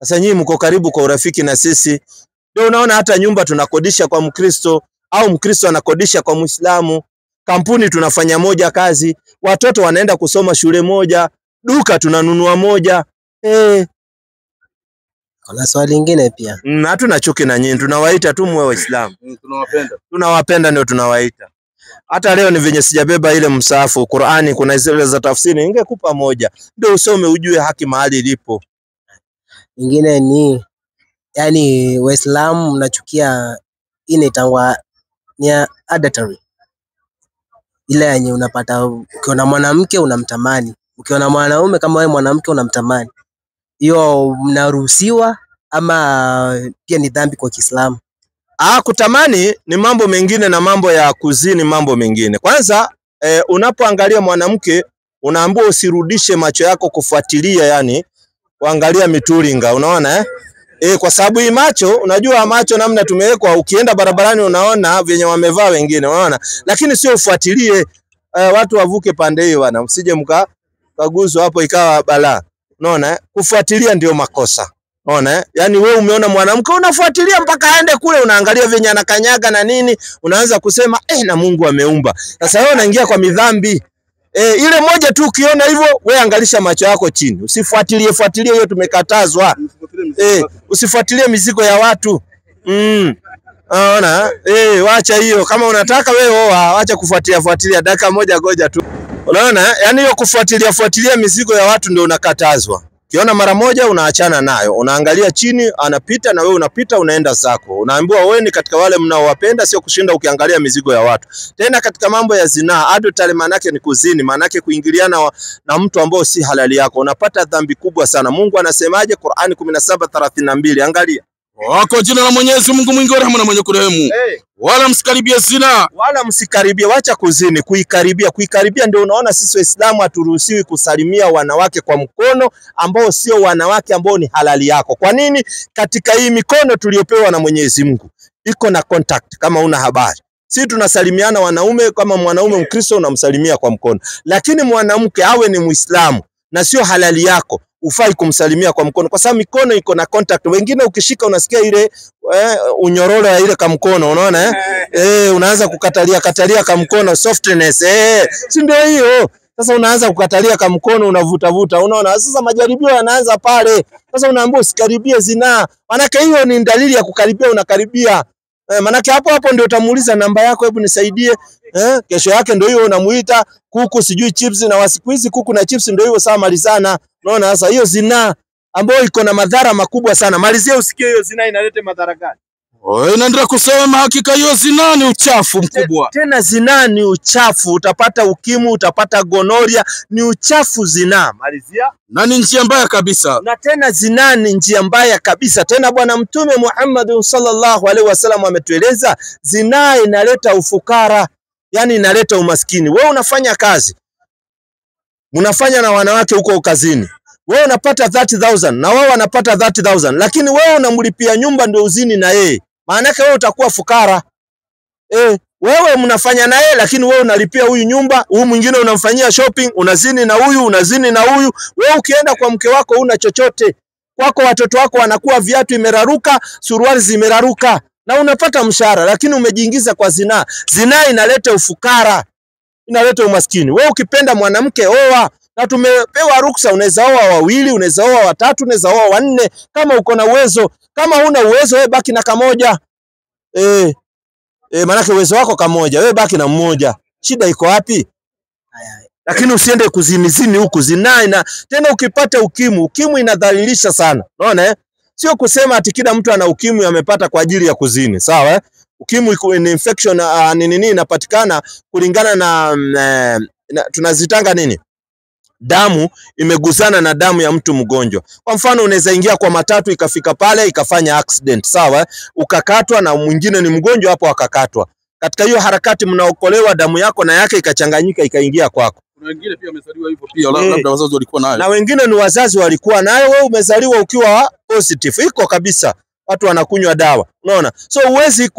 S1: Sasa nyinyi mko karibu kwa urafiki na sisi. Ndio unaona hata nyumba tunakodisha kwa Mkristo, au Mkristo anakodisha kwa Muislamu. Kampuni tunafanya moja kazi, watoto wanaenda kusoma shule moja, duka tunanunua moja.
S2: Kuna swali lingine pia.
S1: Hatuna chuki na nyinyi, tunawaita tu mwe Waislamu. Tunawapenda ndio tunawaita. Hata leo ni venye sijabeba ile msahafu Qur'ani, kuna zile za tafsiri, ningekupa moja ndio usome ujue haki mahali ilipo.
S2: Ingine ni yani Waislamu mnachukia inaitangwa ni adultery. Ile yenye unapata ukiona mwanamke unamtamani, ukiona mwanaume kama wewe mwanamke unamtamani. Hiyo mnaruhusiwa ama pia ni dhambi kwa Kiislamu?
S1: Kutamani ni mambo mengine na mambo ya kuzini mambo mengine. Kwanza unapoangalia mwanamke unaambiwa usirudishe macho yako kufuatilia, yani kuangalia mitulinga, unaona kwa sababu hii macho, unajua macho namna tumewekwa, ukienda barabarani unaona venye wamevaa wengine, unaona, lakini sio ufuatilie. Watu wavuke pande hiyo bwana, msije mkaguzwa hapo ikawa balaa, unaona. Kufuatilia ndio makosa, unaona. Yani wewe umeona mwanamke unafuatilia mpaka aende kule, unaangalia venye anakanyaga na nini, unaanza kusema na Mungu ameumba. Sasa wewe unaingia kwa midhambi. Ile moja tu ukiona hivyo, wewe angalisha macho yako chini. Usifuatilie hiyo, tumekatazwa. Usifuatilie mizigo ya watu. Unaona? Wacha hiyo. Kama unataka wewe acha kufuatilia dakika moja goja tu. Unaona? Yaani hiyo kufuatilia mizigo ya watu ndio unakatazwa. Ukiona mara moja unaachana nayo. Unaangalia chini, anapita na wewe unapita, unaenda zako. Unaambiwa wewe ni katika wale mnaowapenda, sio kushinda ukiangalia mizigo ya watu. Tena katika mambo ya zinaa, adultery maana yake ni kuzini, maana yake kuingiliana na mtu ambao si halali yako. Unapata dhambi kubwa sana. Mungu anasemaje? Qur'ani 17:32. Angalia.
S3: Wako jina la Mwenyezi Mungu mwingi wa rehema na mwenye kurehemu. Wala msikaribie zina.
S1: Wala msikaribie, wacha kuzini, kuikaribia ndio unaona sisi Waislamu haturuhusiwi kusalimia wanawake kwa mkono ambao sio wanawake ambao ni halali yako. Kwa nini? Katika hii mikono tuliopewa na Mwenyezi Mungu iko na contact kama una habari. Sisi tunasalimiana wanaume, kama mwanaume Mkristo unamsalimia kwa mkono. Lakini mwanamke awe ni Muislamu na sio halali yako, ufai kumsalimia kwa mkono kwa sababu mikono iko na contact. Wengine ukishika unasikia ile unyororo ya ile kamkono, unaona unaanza kukatalia kamkono, softness si ndio hiyo? Sasa unaanza kukatalia kamkono, unavuta, unaona? Sasa majaribio yanaanza pale. Sasa unaambiwa usikaribie zinaa. Manake hiyo ni dalili ya kukaribia, unakaribia. Manake hapo ndio utamuuliza namba yako, hebu nisaidie. Kesho yake ndio hiyo unamuita kuku sijui chips, na wasiku hizi kuku na chips ndio hiyo sawa malizana. Unaona? Sasa hiyo zinaa ambayo iko na madhara makubwa sana. Malizia usikie hiyo zinaa inaleta madhara gani.
S3: Naendelea kusema hakika hiyo zinaa ni uchafu mkubwa.
S1: Tena zinaa ni uchafu, utapata ukimwi, utapata gonoria, ni uchafu zinaa. Malizia.
S3: Na ni njia mbaya kabisa.
S1: Na tena zinaa ni njia mbaya kabisa. Tena Bwana Mtume Muhammad sallallahu alaihi wasallam ametueleza zinaa inaleta ufukara, yani inaleta umaskini. Wewe unafanya kazi, unafanya na wanawake huko kazini, wewe unapata 30,000 na wao wanapata 30,000, lakini wewe unamlipia nyumba ndio uzini na yeye. Maana yake wewe utakuwa fukara. Wewe mnafanya na yeye lakini wewe unalipia huyu nyumba, huyu mwingine unamfanyia shopping, unazini na huyu, unazini na huyu. Wewe ukienda kwa mke wako una chochote. Kwako watoto wako wanakuwa viatu imeraruka, suruali zimeraruka na unapata mshahara, lakini umejiingiza kwa zinaa. Zinaa inaleta ufukara, inaleta umaskini. Wewe ukipenda mwanamke oa, na tumepewa ruksa, unaweza oa wawili, unaweza oa watatu, unaweza oa wanne kama uko na uwezo. Kama huna uwezo wewe baki na kamoja. Maana uwezo wako kamoja, wewe baki na mmoja. Shida iko wapi? Lakini usiende kuzini huku. Zinaa tena ukipata ukimwi inadhalilisha sana. Unaona Sio kusema ati kila mtu ana ukimwi amepata kwa ajili ya kuzini. Sawa Ukimwi ni infection nini inapatikana kulingana na tunazitanga nini? Damu imegusana na damu ya mtu mgonjwa. Kwa mfano unaweza ingia kwa matatu ikafika pale ikafanya accident, sawa ukakatwa na mwingine ni mgonjwa hapo akakatwa. Katika hiyo harakati mnaokolewa, damu yako na yake ikachanganyika ikaingia kwako.
S3: Kuna wengine pia wamezaliwa hivyo pia, labda wazazi walikuwa nayo.
S1: Na wengine ni wazazi walikuwa nayo, wewe umezaliwa ukiwa positive. Iko kabisa. Watu wanakunywa dawa. Unaona? So huwezi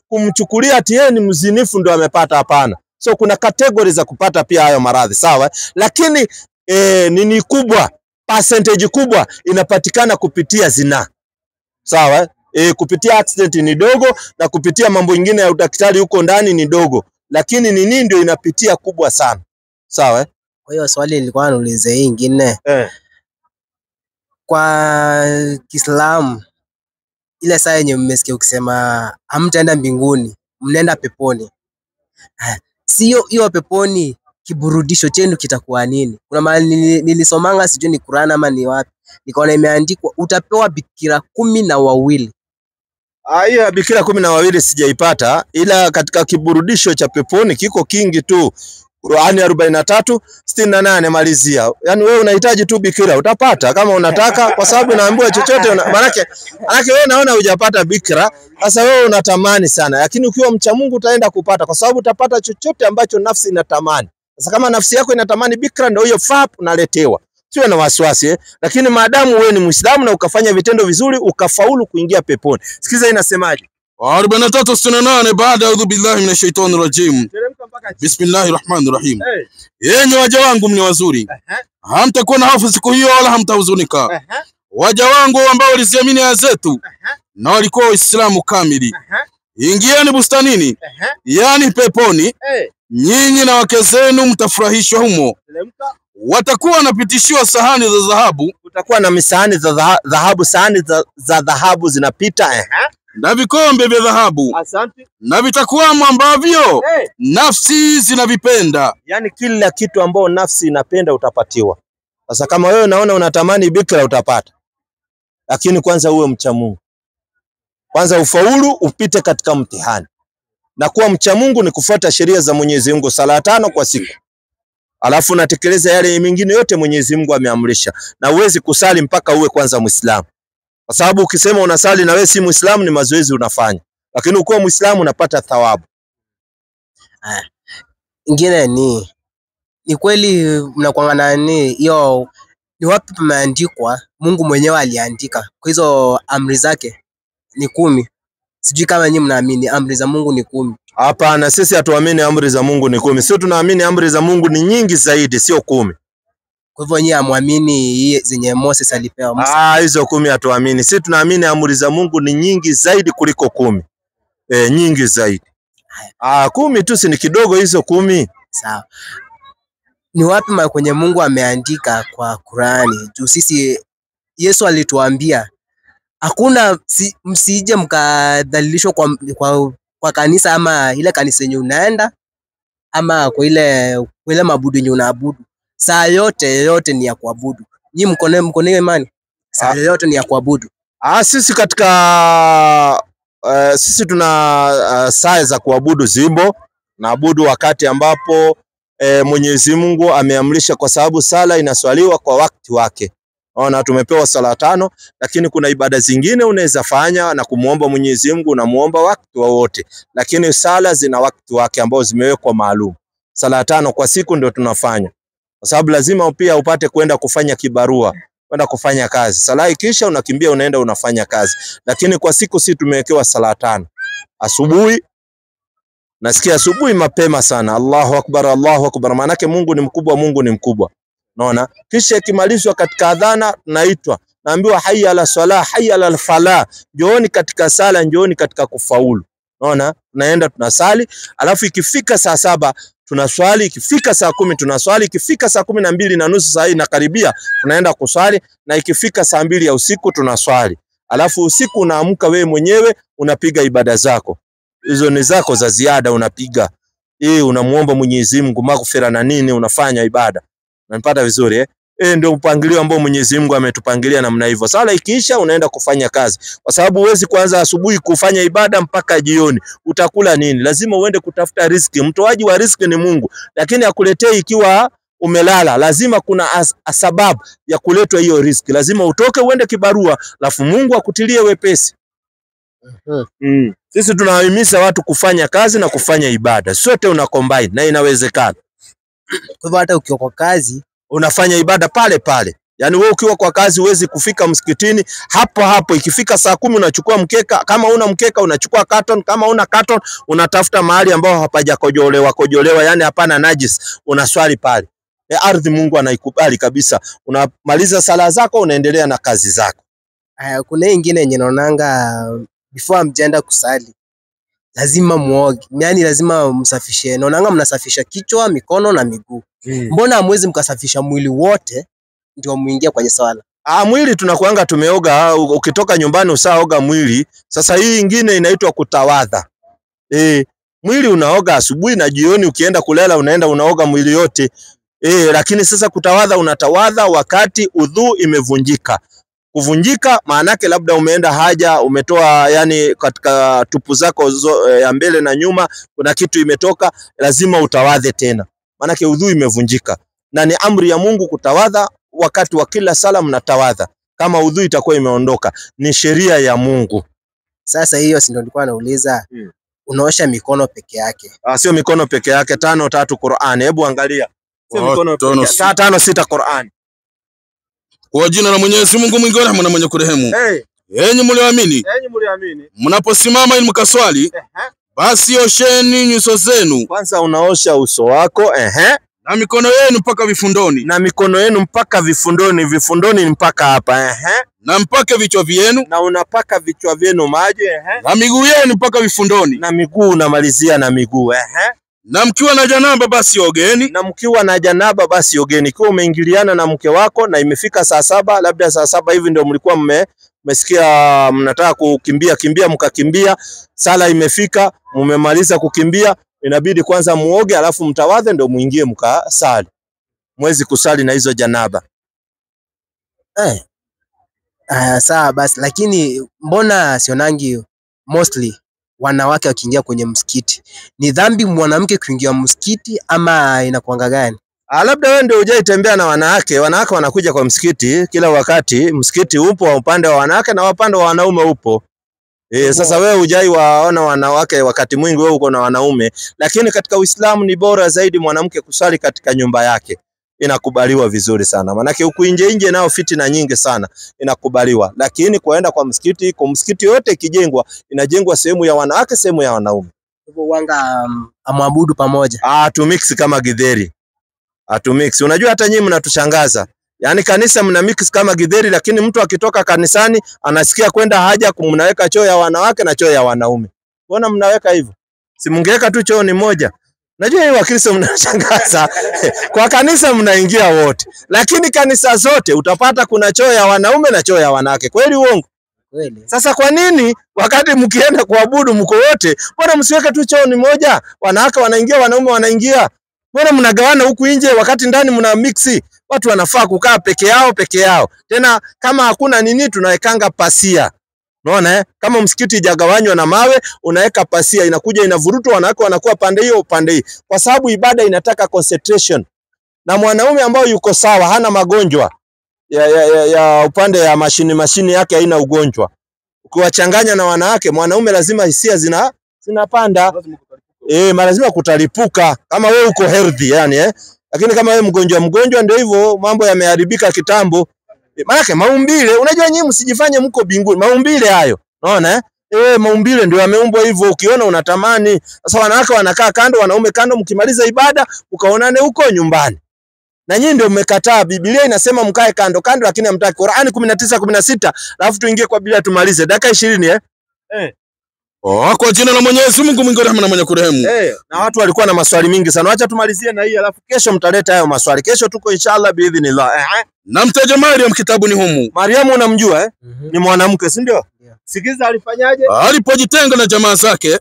S1: kumchukulia ati yeye ni mzinifu ndio amepata, hapana. So kuna categories za kupata pia hayo maradhi, sawa? Lakini nini kubwa, percentage kubwa inapatikana kupitia zinaa. Sawa? Kupitia accident ni dogo na kupitia mambo mengine ya udaktari huko ndani ni dogo. Lakini nini ndio inapitia kubwa sana. Sawa?
S5: Kwa hiyo swali nilikuwa nauliza hii nyingine. Kwa Kiislamu ile saa yenye mmesikia ukisema hamtaenda mbinguni, mnaenda peponi. Sio hiyo peponi, kiburudisho chenu kitakuwa nini? Kuna mahali nilisomanga sijui ni Qur'an ama ni wapi. Nikaona imeandikwa utapewa bikira 12.
S1: Hiyo bikira 12 sijaipata, ila katika kiburudisho cha peponi kiko kingi tu. Qur'ani 43:68 malizia. Yaani wewe unahitaji tu bikira utapata kama unataka, kwa sababu naambiwa chochote manake wewe naona hujapata bikira, sasa wewe unatamani sana, lakini ukiwa mcha Mungu utaenda kupata, kwa sababu utapata chochote ambacho nafsi inatamani. Sasa kama nafsi yako inatamani bikira, ndio hiyo fap unaletewa. Sio na wasiwasi lakini maadamu wewe ni Muislamu na ukafanya vitendo vizuri ukafaulu kuingia peponi. Sikiza inasemaje?
S3: 43:68 baada a'udhu billahi minash shaitani rajim. Bismillahirrahmanirrahim. Yenye waja wangu mni wazuri. Hamtakuwa na hofu siku hiyo wala hamtahuzunika. Waja wangu ambao waliziamini aya zetu na walikuwa Waislamu kamili. Ingieni bustanini, yani peponi, nyinyi na wake zenu mtafurahishwa humo. Watakuwa wanapitishiwa sahani za dhahabu,
S1: Kutakuwa na misahani za dhahabu, sahani za dhahabu zinapita
S3: na vikombe vya dhahabu,
S1: Asante.
S3: na vitakuwamo ambavyo nafsi zinavipenda.
S1: Yani kila kitu ambao nafsi inapenda utapatiwa. Sasa kama wewe unaona unatamani bikira utapata. Lakini kwanza uwe mcha Mungu. Kwanza ufaulu upite katika mtihani. Na kuwa mcha Mungu ni kufuata sheria za Mwenyezi Mungu, sala 5 kwa siku. Alafu unatekeleza yale mengine yote Mwenyezi Mungu ameamrisha. Na uwezi kusali mpaka uwe kwanza Muislamu. Kwa sababu ukisema unasali na wewe si Muislamu ni mazoezi unafanya. Lakini ukiwa Muislamu unapata thawabu.
S5: Ingine ni kweli mnakuanga nani hiyo, ni wapi pameandikwa Mungu mwenyewe aliandika kwa hizo amri zake ni 10. Sijui kama nyinyi mnaamini amri za Mungu ni 10.
S1: Hapana, sisi hatuamini amri za Mungu ni 10. Sisi tunaamini amri za Mungu ni nyingi zaidi, sio 10.
S5: Kwa hivyo nyinyi hamwamini zenye Moses alipewa Musa?
S1: Hizo 10 hatuamini. Sisi tunaamini amri za Mungu ni nyingi zaidi kuliko 10. Nyingi zaidi. 10 tu si ni kidogo hizo 10.
S5: Sawa. Ni wapi kwenye Mungu ameandika kwa Qur'ani? Juu sisi Yesu alituambia hakuna msije mkadhalilishwa kwa kanisa ama ile kanisa yenye unaenda ama kwa ile mabudu yenye unaabudu. Saa yote ni ya kuabudu. Nyinyi mko na imani? Saa yote ni ya kuabudu.
S1: Sisi katika sisi tuna saa za kuabudu zimbo. Naabudu wakati ambapo Mwenyezi Mungu ameamrisha, kwa sababu sala inaswaliwa kwa wakati wake. Ona, tumepewa sala 5, lakini kuna ibada zingine unaweza fanya na kumuomba Mwenyezi Mungu, unamuomba wakati wote. Lakini sala zina wakati wake ambao zimewekwa maalum. Sala 5 kwa siku ndio tunafanya. Kwa sababu lazima pia upate kwenda kufanya kibarua, kwenda kufanya kazi. Sala ikisha unakimbia unaenda unafanya kazi. Lakini kwa siku si tumewekewa sala 5. Asubuhi, nasikia asubuhi mapema sana, Allahu Akbar, Allahu Akbar. Maanake Mungu ni mkubwa, Mungu ni mkubwa. Unaona? Kisha ikimalizwa katika adhana naitwa, naambiwa hayya ala salah, hayya ala falah. Njooni katika sala, njooni katika kufaulu. Unaona? Tunaenda tunasali, alafu ikifika saa 7 tunaswali, ikifika saa 10 tunaswali, ikifika saa 12:30 saa inakaribia tunaenda kuswali, na ikifika saa 2 ya usiku tunaswali. Alafu usiku unaamka wewe mwenyewe unapiga ibada zako. Hizo ni zako za ziada unapiga. Unamuomba Mwenyezi Mungu maghfira na nini, unafanya ibada. Unanipata vizuri ndio upangilio ambao Mwenyezi Mungu ametupangilia namna hivyo. Sala ikiisha unaenda kufanya kazi. Kwa sababu huwezi kuanza asubuhi kufanya ibada mpaka jioni. Utakula nini? Lazima uende kutafuta riziki. Mtoaji wa riziki ni Mungu. Lakini akuletee ikiwa umelala. Lazima kuna sababu ya kuletwa hiyo riziki. Lazima utoke uende kibarua, alafu Mungu akutilie wepesi. Sisi tunawahimiza watu kufanya kazi na kufanya ibada. Sote una combine na inawezekana.
S5: Kwa hivyo hata ukiwa kwa kazi
S1: unafanya ibada pale pale. Yaani wewe ukiwa kwa kazi huwezi kufika msikitini hapo ikifika saa 10 unachukua mkeka, kama una mkeka unachukua carton, kama una carton unatafuta mahali ambao hapajakojolewa yani hapana najis, unaswali pale. Ardhi Mungu anaikubali kabisa. Unamaliza sala zako unaendelea na kazi zako.
S5: Kuna nyingine yenye naonanga before mjenda kusali lazima muoge. Yaani lazima msafishe. Naonanga mnasafisha kichwa, mikono na miguu. Mbona hamwezi mkasafisha mwili wote ndio muingia kwenye swala?
S1: Mwili tunakuanga tumeoga, ukitoka nyumbani usaoga mwili. Sasa hii nyingine inaitwa kutawadha. Mwili unaoga asubuhi na jioni, ukienda kulala unaenda unaoga mwili yote. Lakini sasa kutawadha unatawadha wakati udhu imevunjika. Kuvunjika maanake labda umeenda haja, umetoa yani katika tupu zako ya mbele na nyuma kuna kitu imetoka, lazima utawadhe tena. Maanake udhu imevunjika. Na ni amri ya Mungu kutawadha wakati wa kila sala mnatawadha. Kama udhu itakuwa imeondoka, ni sheria ya Mungu.
S5: Sasa hiyo si ndio nilikuwa nauliza. Unaosha mikono peke yake?
S1: Sio mikono peke yake, 5 3 Qur'ani. Hebu angalia. Sio mikono peke yake. 5 6 Qur'ani.
S3: Kwa jina la Mwenyezi Mungu mwingi wa rehema na mwenye kurehemu. Enyi mlioamini, mnaposimama ili mkaswali, basi osheni nyuso zenu.
S1: Kwanza unaosha uso wako,
S3: na mikono yenu mpaka vifundoni.
S1: Na mikono yenu mpaka vifundoni, vifundoni mpaka hapa,
S3: Na mpaka vichwa vyenu.
S1: Na unapaka vichwa vyenu maji,
S3: Na miguu yenu mpaka vifundoni.
S1: Na miguu unamalizia na miguu,
S3: Na mkiwa na janaba basi ogeni.
S1: Na mkiwa na janaba basi ogeni. Ikiwa umeingiliana na mke wako na imefika saa 7, labda saa 7 hivi ndio mlikuwa mmesikia mnataka kimbia mkakimbia, sala imefika, mmemaliza kukimbia, inabidi kwanza muoge alafu mtawadhe ndio muingie mkasali. Mwezi kusali na hizo janaba.
S5: Sawa basi, lakini mbona sionangi mostly wanawake wakiingia kwenye msikiti? Ni dhambi mwanamke kuingia msikiti ama inakuanga gani?
S1: Labda wewe ndio hujaitembea na wanawake. Wanawake wanakuja kwa msikiti kila wakati. Msikiti upo wa upande wa wanawake na upande wa wanaume upo. Sasa wewe hujai waona wanawake wakati mwingi, wewe uko na wanaume. Lakini katika Uislamu ni bora zaidi mwanamke kusali katika nyumba yake. Inakubaliwa vizuri sana. Manake huku nje nao fitina nyingi sana, inakubaliwa. Lakini kuenda kwa msikiti, kwa msikiti yote ikijengwa, inajengwa sehemu ya wanawake, sehemu ya wanaume.
S5: Hivyo wanga amwabudu pamoja.
S1: Tumix kama githeri. Tumix. Unajua hata nyinyi mnatushangaza. Yaani kanisa mna mix kama githeri, lakini mtu akitoka kanisani anasikia kwenda haja, mnaweka choo ya wanawake na choo ya wanaume. Mbona mnaweka hivyo? Si mngeweka tu choo ni moja. Najua hii Wakristo mnashangaza. Kwa kanisa mnaingia wote. Lakini kanisa zote utapata kuna choo ya wanaume na choo ya wanawake. Kweli uongo?
S5: Kweli.
S1: Sasa kwa nini wakati mkienda kuabudu mko wote, mbona msiweke tu choo ni moja? Wanawake wanaingia, wanaume wanaingia. Mbona mnagawana huku nje wakati ndani mna mixi? Watu wanafaa kukaa peke yao. Tena kama hakuna nini tunawekanga pasia. Unaona Kama msikiti hajagawanywa na mawe, unaweka pasia, inakuja inavurutwa, wanawake wanakuwa pande hiyo upande hii. Kwa sababu ibada inataka concentration. Na mwanaume ambao yuko sawa, hana magonjwa ya upande ya mashini yake haina ugonjwa. Ukiwachanganya na wanawake, mwanaume lazima hisia zinapanda. Lazima kutalipuka. Kama wewe uko healthy Lakini kama wewe mgonjwa ndio hivyo, mambo yameharibika kitambo. Maana maumbile, unajua nyinyi msijifanye mko binguni. Maumbile hayo. Unaona maumbile ndio yameumbwa hivyo, ukiona unatamani. Sasa wanawake wanakaa kando, wanaume kando, mkimaliza ibada ukaonane huko nyumbani. Na nyinyi ndio mmekataa. Biblia inasema mkae kando, lakini hamtaki. Qur'ani 19:16, alafu tuingie kwa Biblia tumalize. Dakika 20
S3: Kwa jina la Mwenyezi Mungu mwingi wa rehema na mwenye kurehemu.
S1: Na watu walikuwa na maswali mingi sana. Acha tumalizie na hii, alafu kesho mtaleta hayo maswali. Kesho tuko inshallah biidhnillah.
S3: Na mtaja Mariam kitabu ni humu.
S1: Mariam unamjua Ni mwanamke, si ndio? Sikiza alifanyaje?
S3: Alipojitenga na jamaa zake,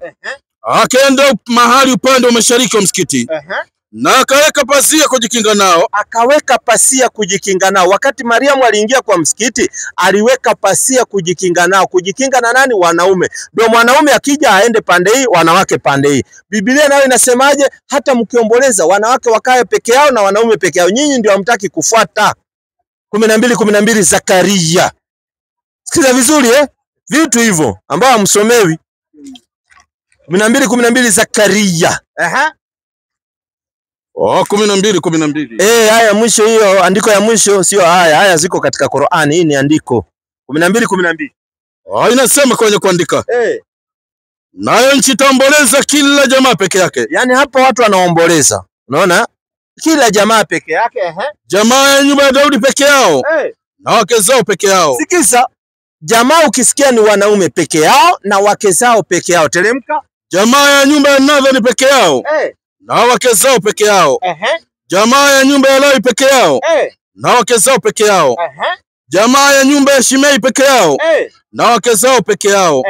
S3: akaenda mahali upande wa mashariki wa msikiti. Na akaweka pasia kujikinga nao. Wakati Mariam aliingia kwa msikiti, aliweka pasia kujikinga nao. Kujikinga na nani? Wanaume. Ndio mwanaume akija aende pande hii, wanawake pande hii. Biblia nayo inasemaje? Hata mkiomboleza wanawake wakae peke yao na wanaume peke yao. Nyinyi ndio hamtaki kufuata. 12:12 Zakaria. Sikiza vizuri vitu hivyo ambao hamsomewi. 12:12 Zakaria. 12:12.
S1: Haya mwisho, hiyo andiko ya mwisho sio haya ziko katika Qur'ani. Hii ni andiko 12:12.
S3: Inasema kwenye kuandika. Nayo nchi itaomboleza kila jamaa peke yake.
S1: Yaani hapa watu wanaomboleza. Unaona? Kila jamaa peke yake.
S3: Jamaa ya nyumba ya Daudi peke yao. Na wake zao peke yao.
S1: Sikiza. Jamaa ukisikia ni wanaume peke yao na wake zao peke yao. Teremka.
S3: Jamaa ya nyumba ya Nathani peke yao. Na wake zao peke yao. Jamaa ya nyumba ya Lawi peke yao. Na wake zao peke yao. Jamaa ya nyumba ya Shimei peke yao. Na wake zao peke yao.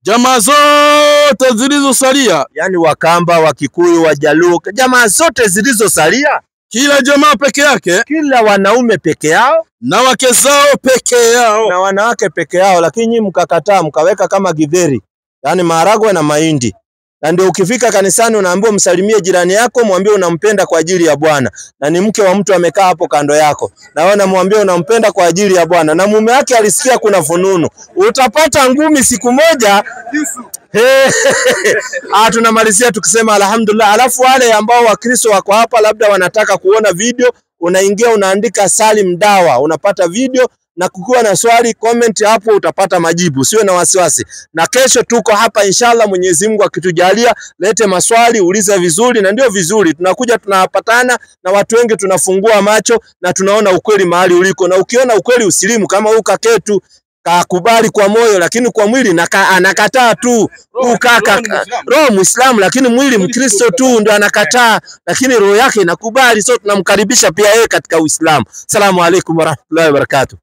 S3: Jamaa zote zilizosalia,
S1: yani Wakamba, Wakikuyu, Wajaluo, jamaa zote zilizosalia,
S3: kila jamaa peke yake,
S1: kila wanaume peke yao
S3: na wake zao peke yao,
S1: na wanawake peke yao. Lakini mkakataa, mkaweka kama githeri, yani maharagwe na mahindi. Na ndio ukifika kanisani unaambiwa msalimie jirani yako, mwambie unampenda kwa ajili ya Bwana. Na ni mke wa mtu amekaa hapo kando yako, na wewe unamwambia unampenda kwa ajili ya Bwana. Na mume wake alisikia kuna fununu, utapata ngumi siku moja. Tunamalizia tukisema alhamdulillah. Alafu wale ambao Wakristo wako hapa labda wanataka kuona video, unaingia unaandika Salim Dawa, unapata video, na kukiwa na swali comment hapo utapata majibu, siwe na wasiwasi. Na kesho tuko hapa inshallah, Mwenyezi Mungu akitujalia. Lete maswali, uliza vizuri, na ndio vizuri tunakuja tunapatana na watu wengi, tunafungua macho na tunaona ukweli mahali uliko. Na ukiona ukweli usilimu kama huka ketu. kakubali kwa moyo, lakini kwa mwili anakataa tu. Kaka roho Muislamu lakini mwili Mkristo tu ndo anakataa, lakini roho yake inakubali. So tunamkaribisha pia yeye katika Uislamu. Asalamu alaykum warahmatullahi wabarakatuh.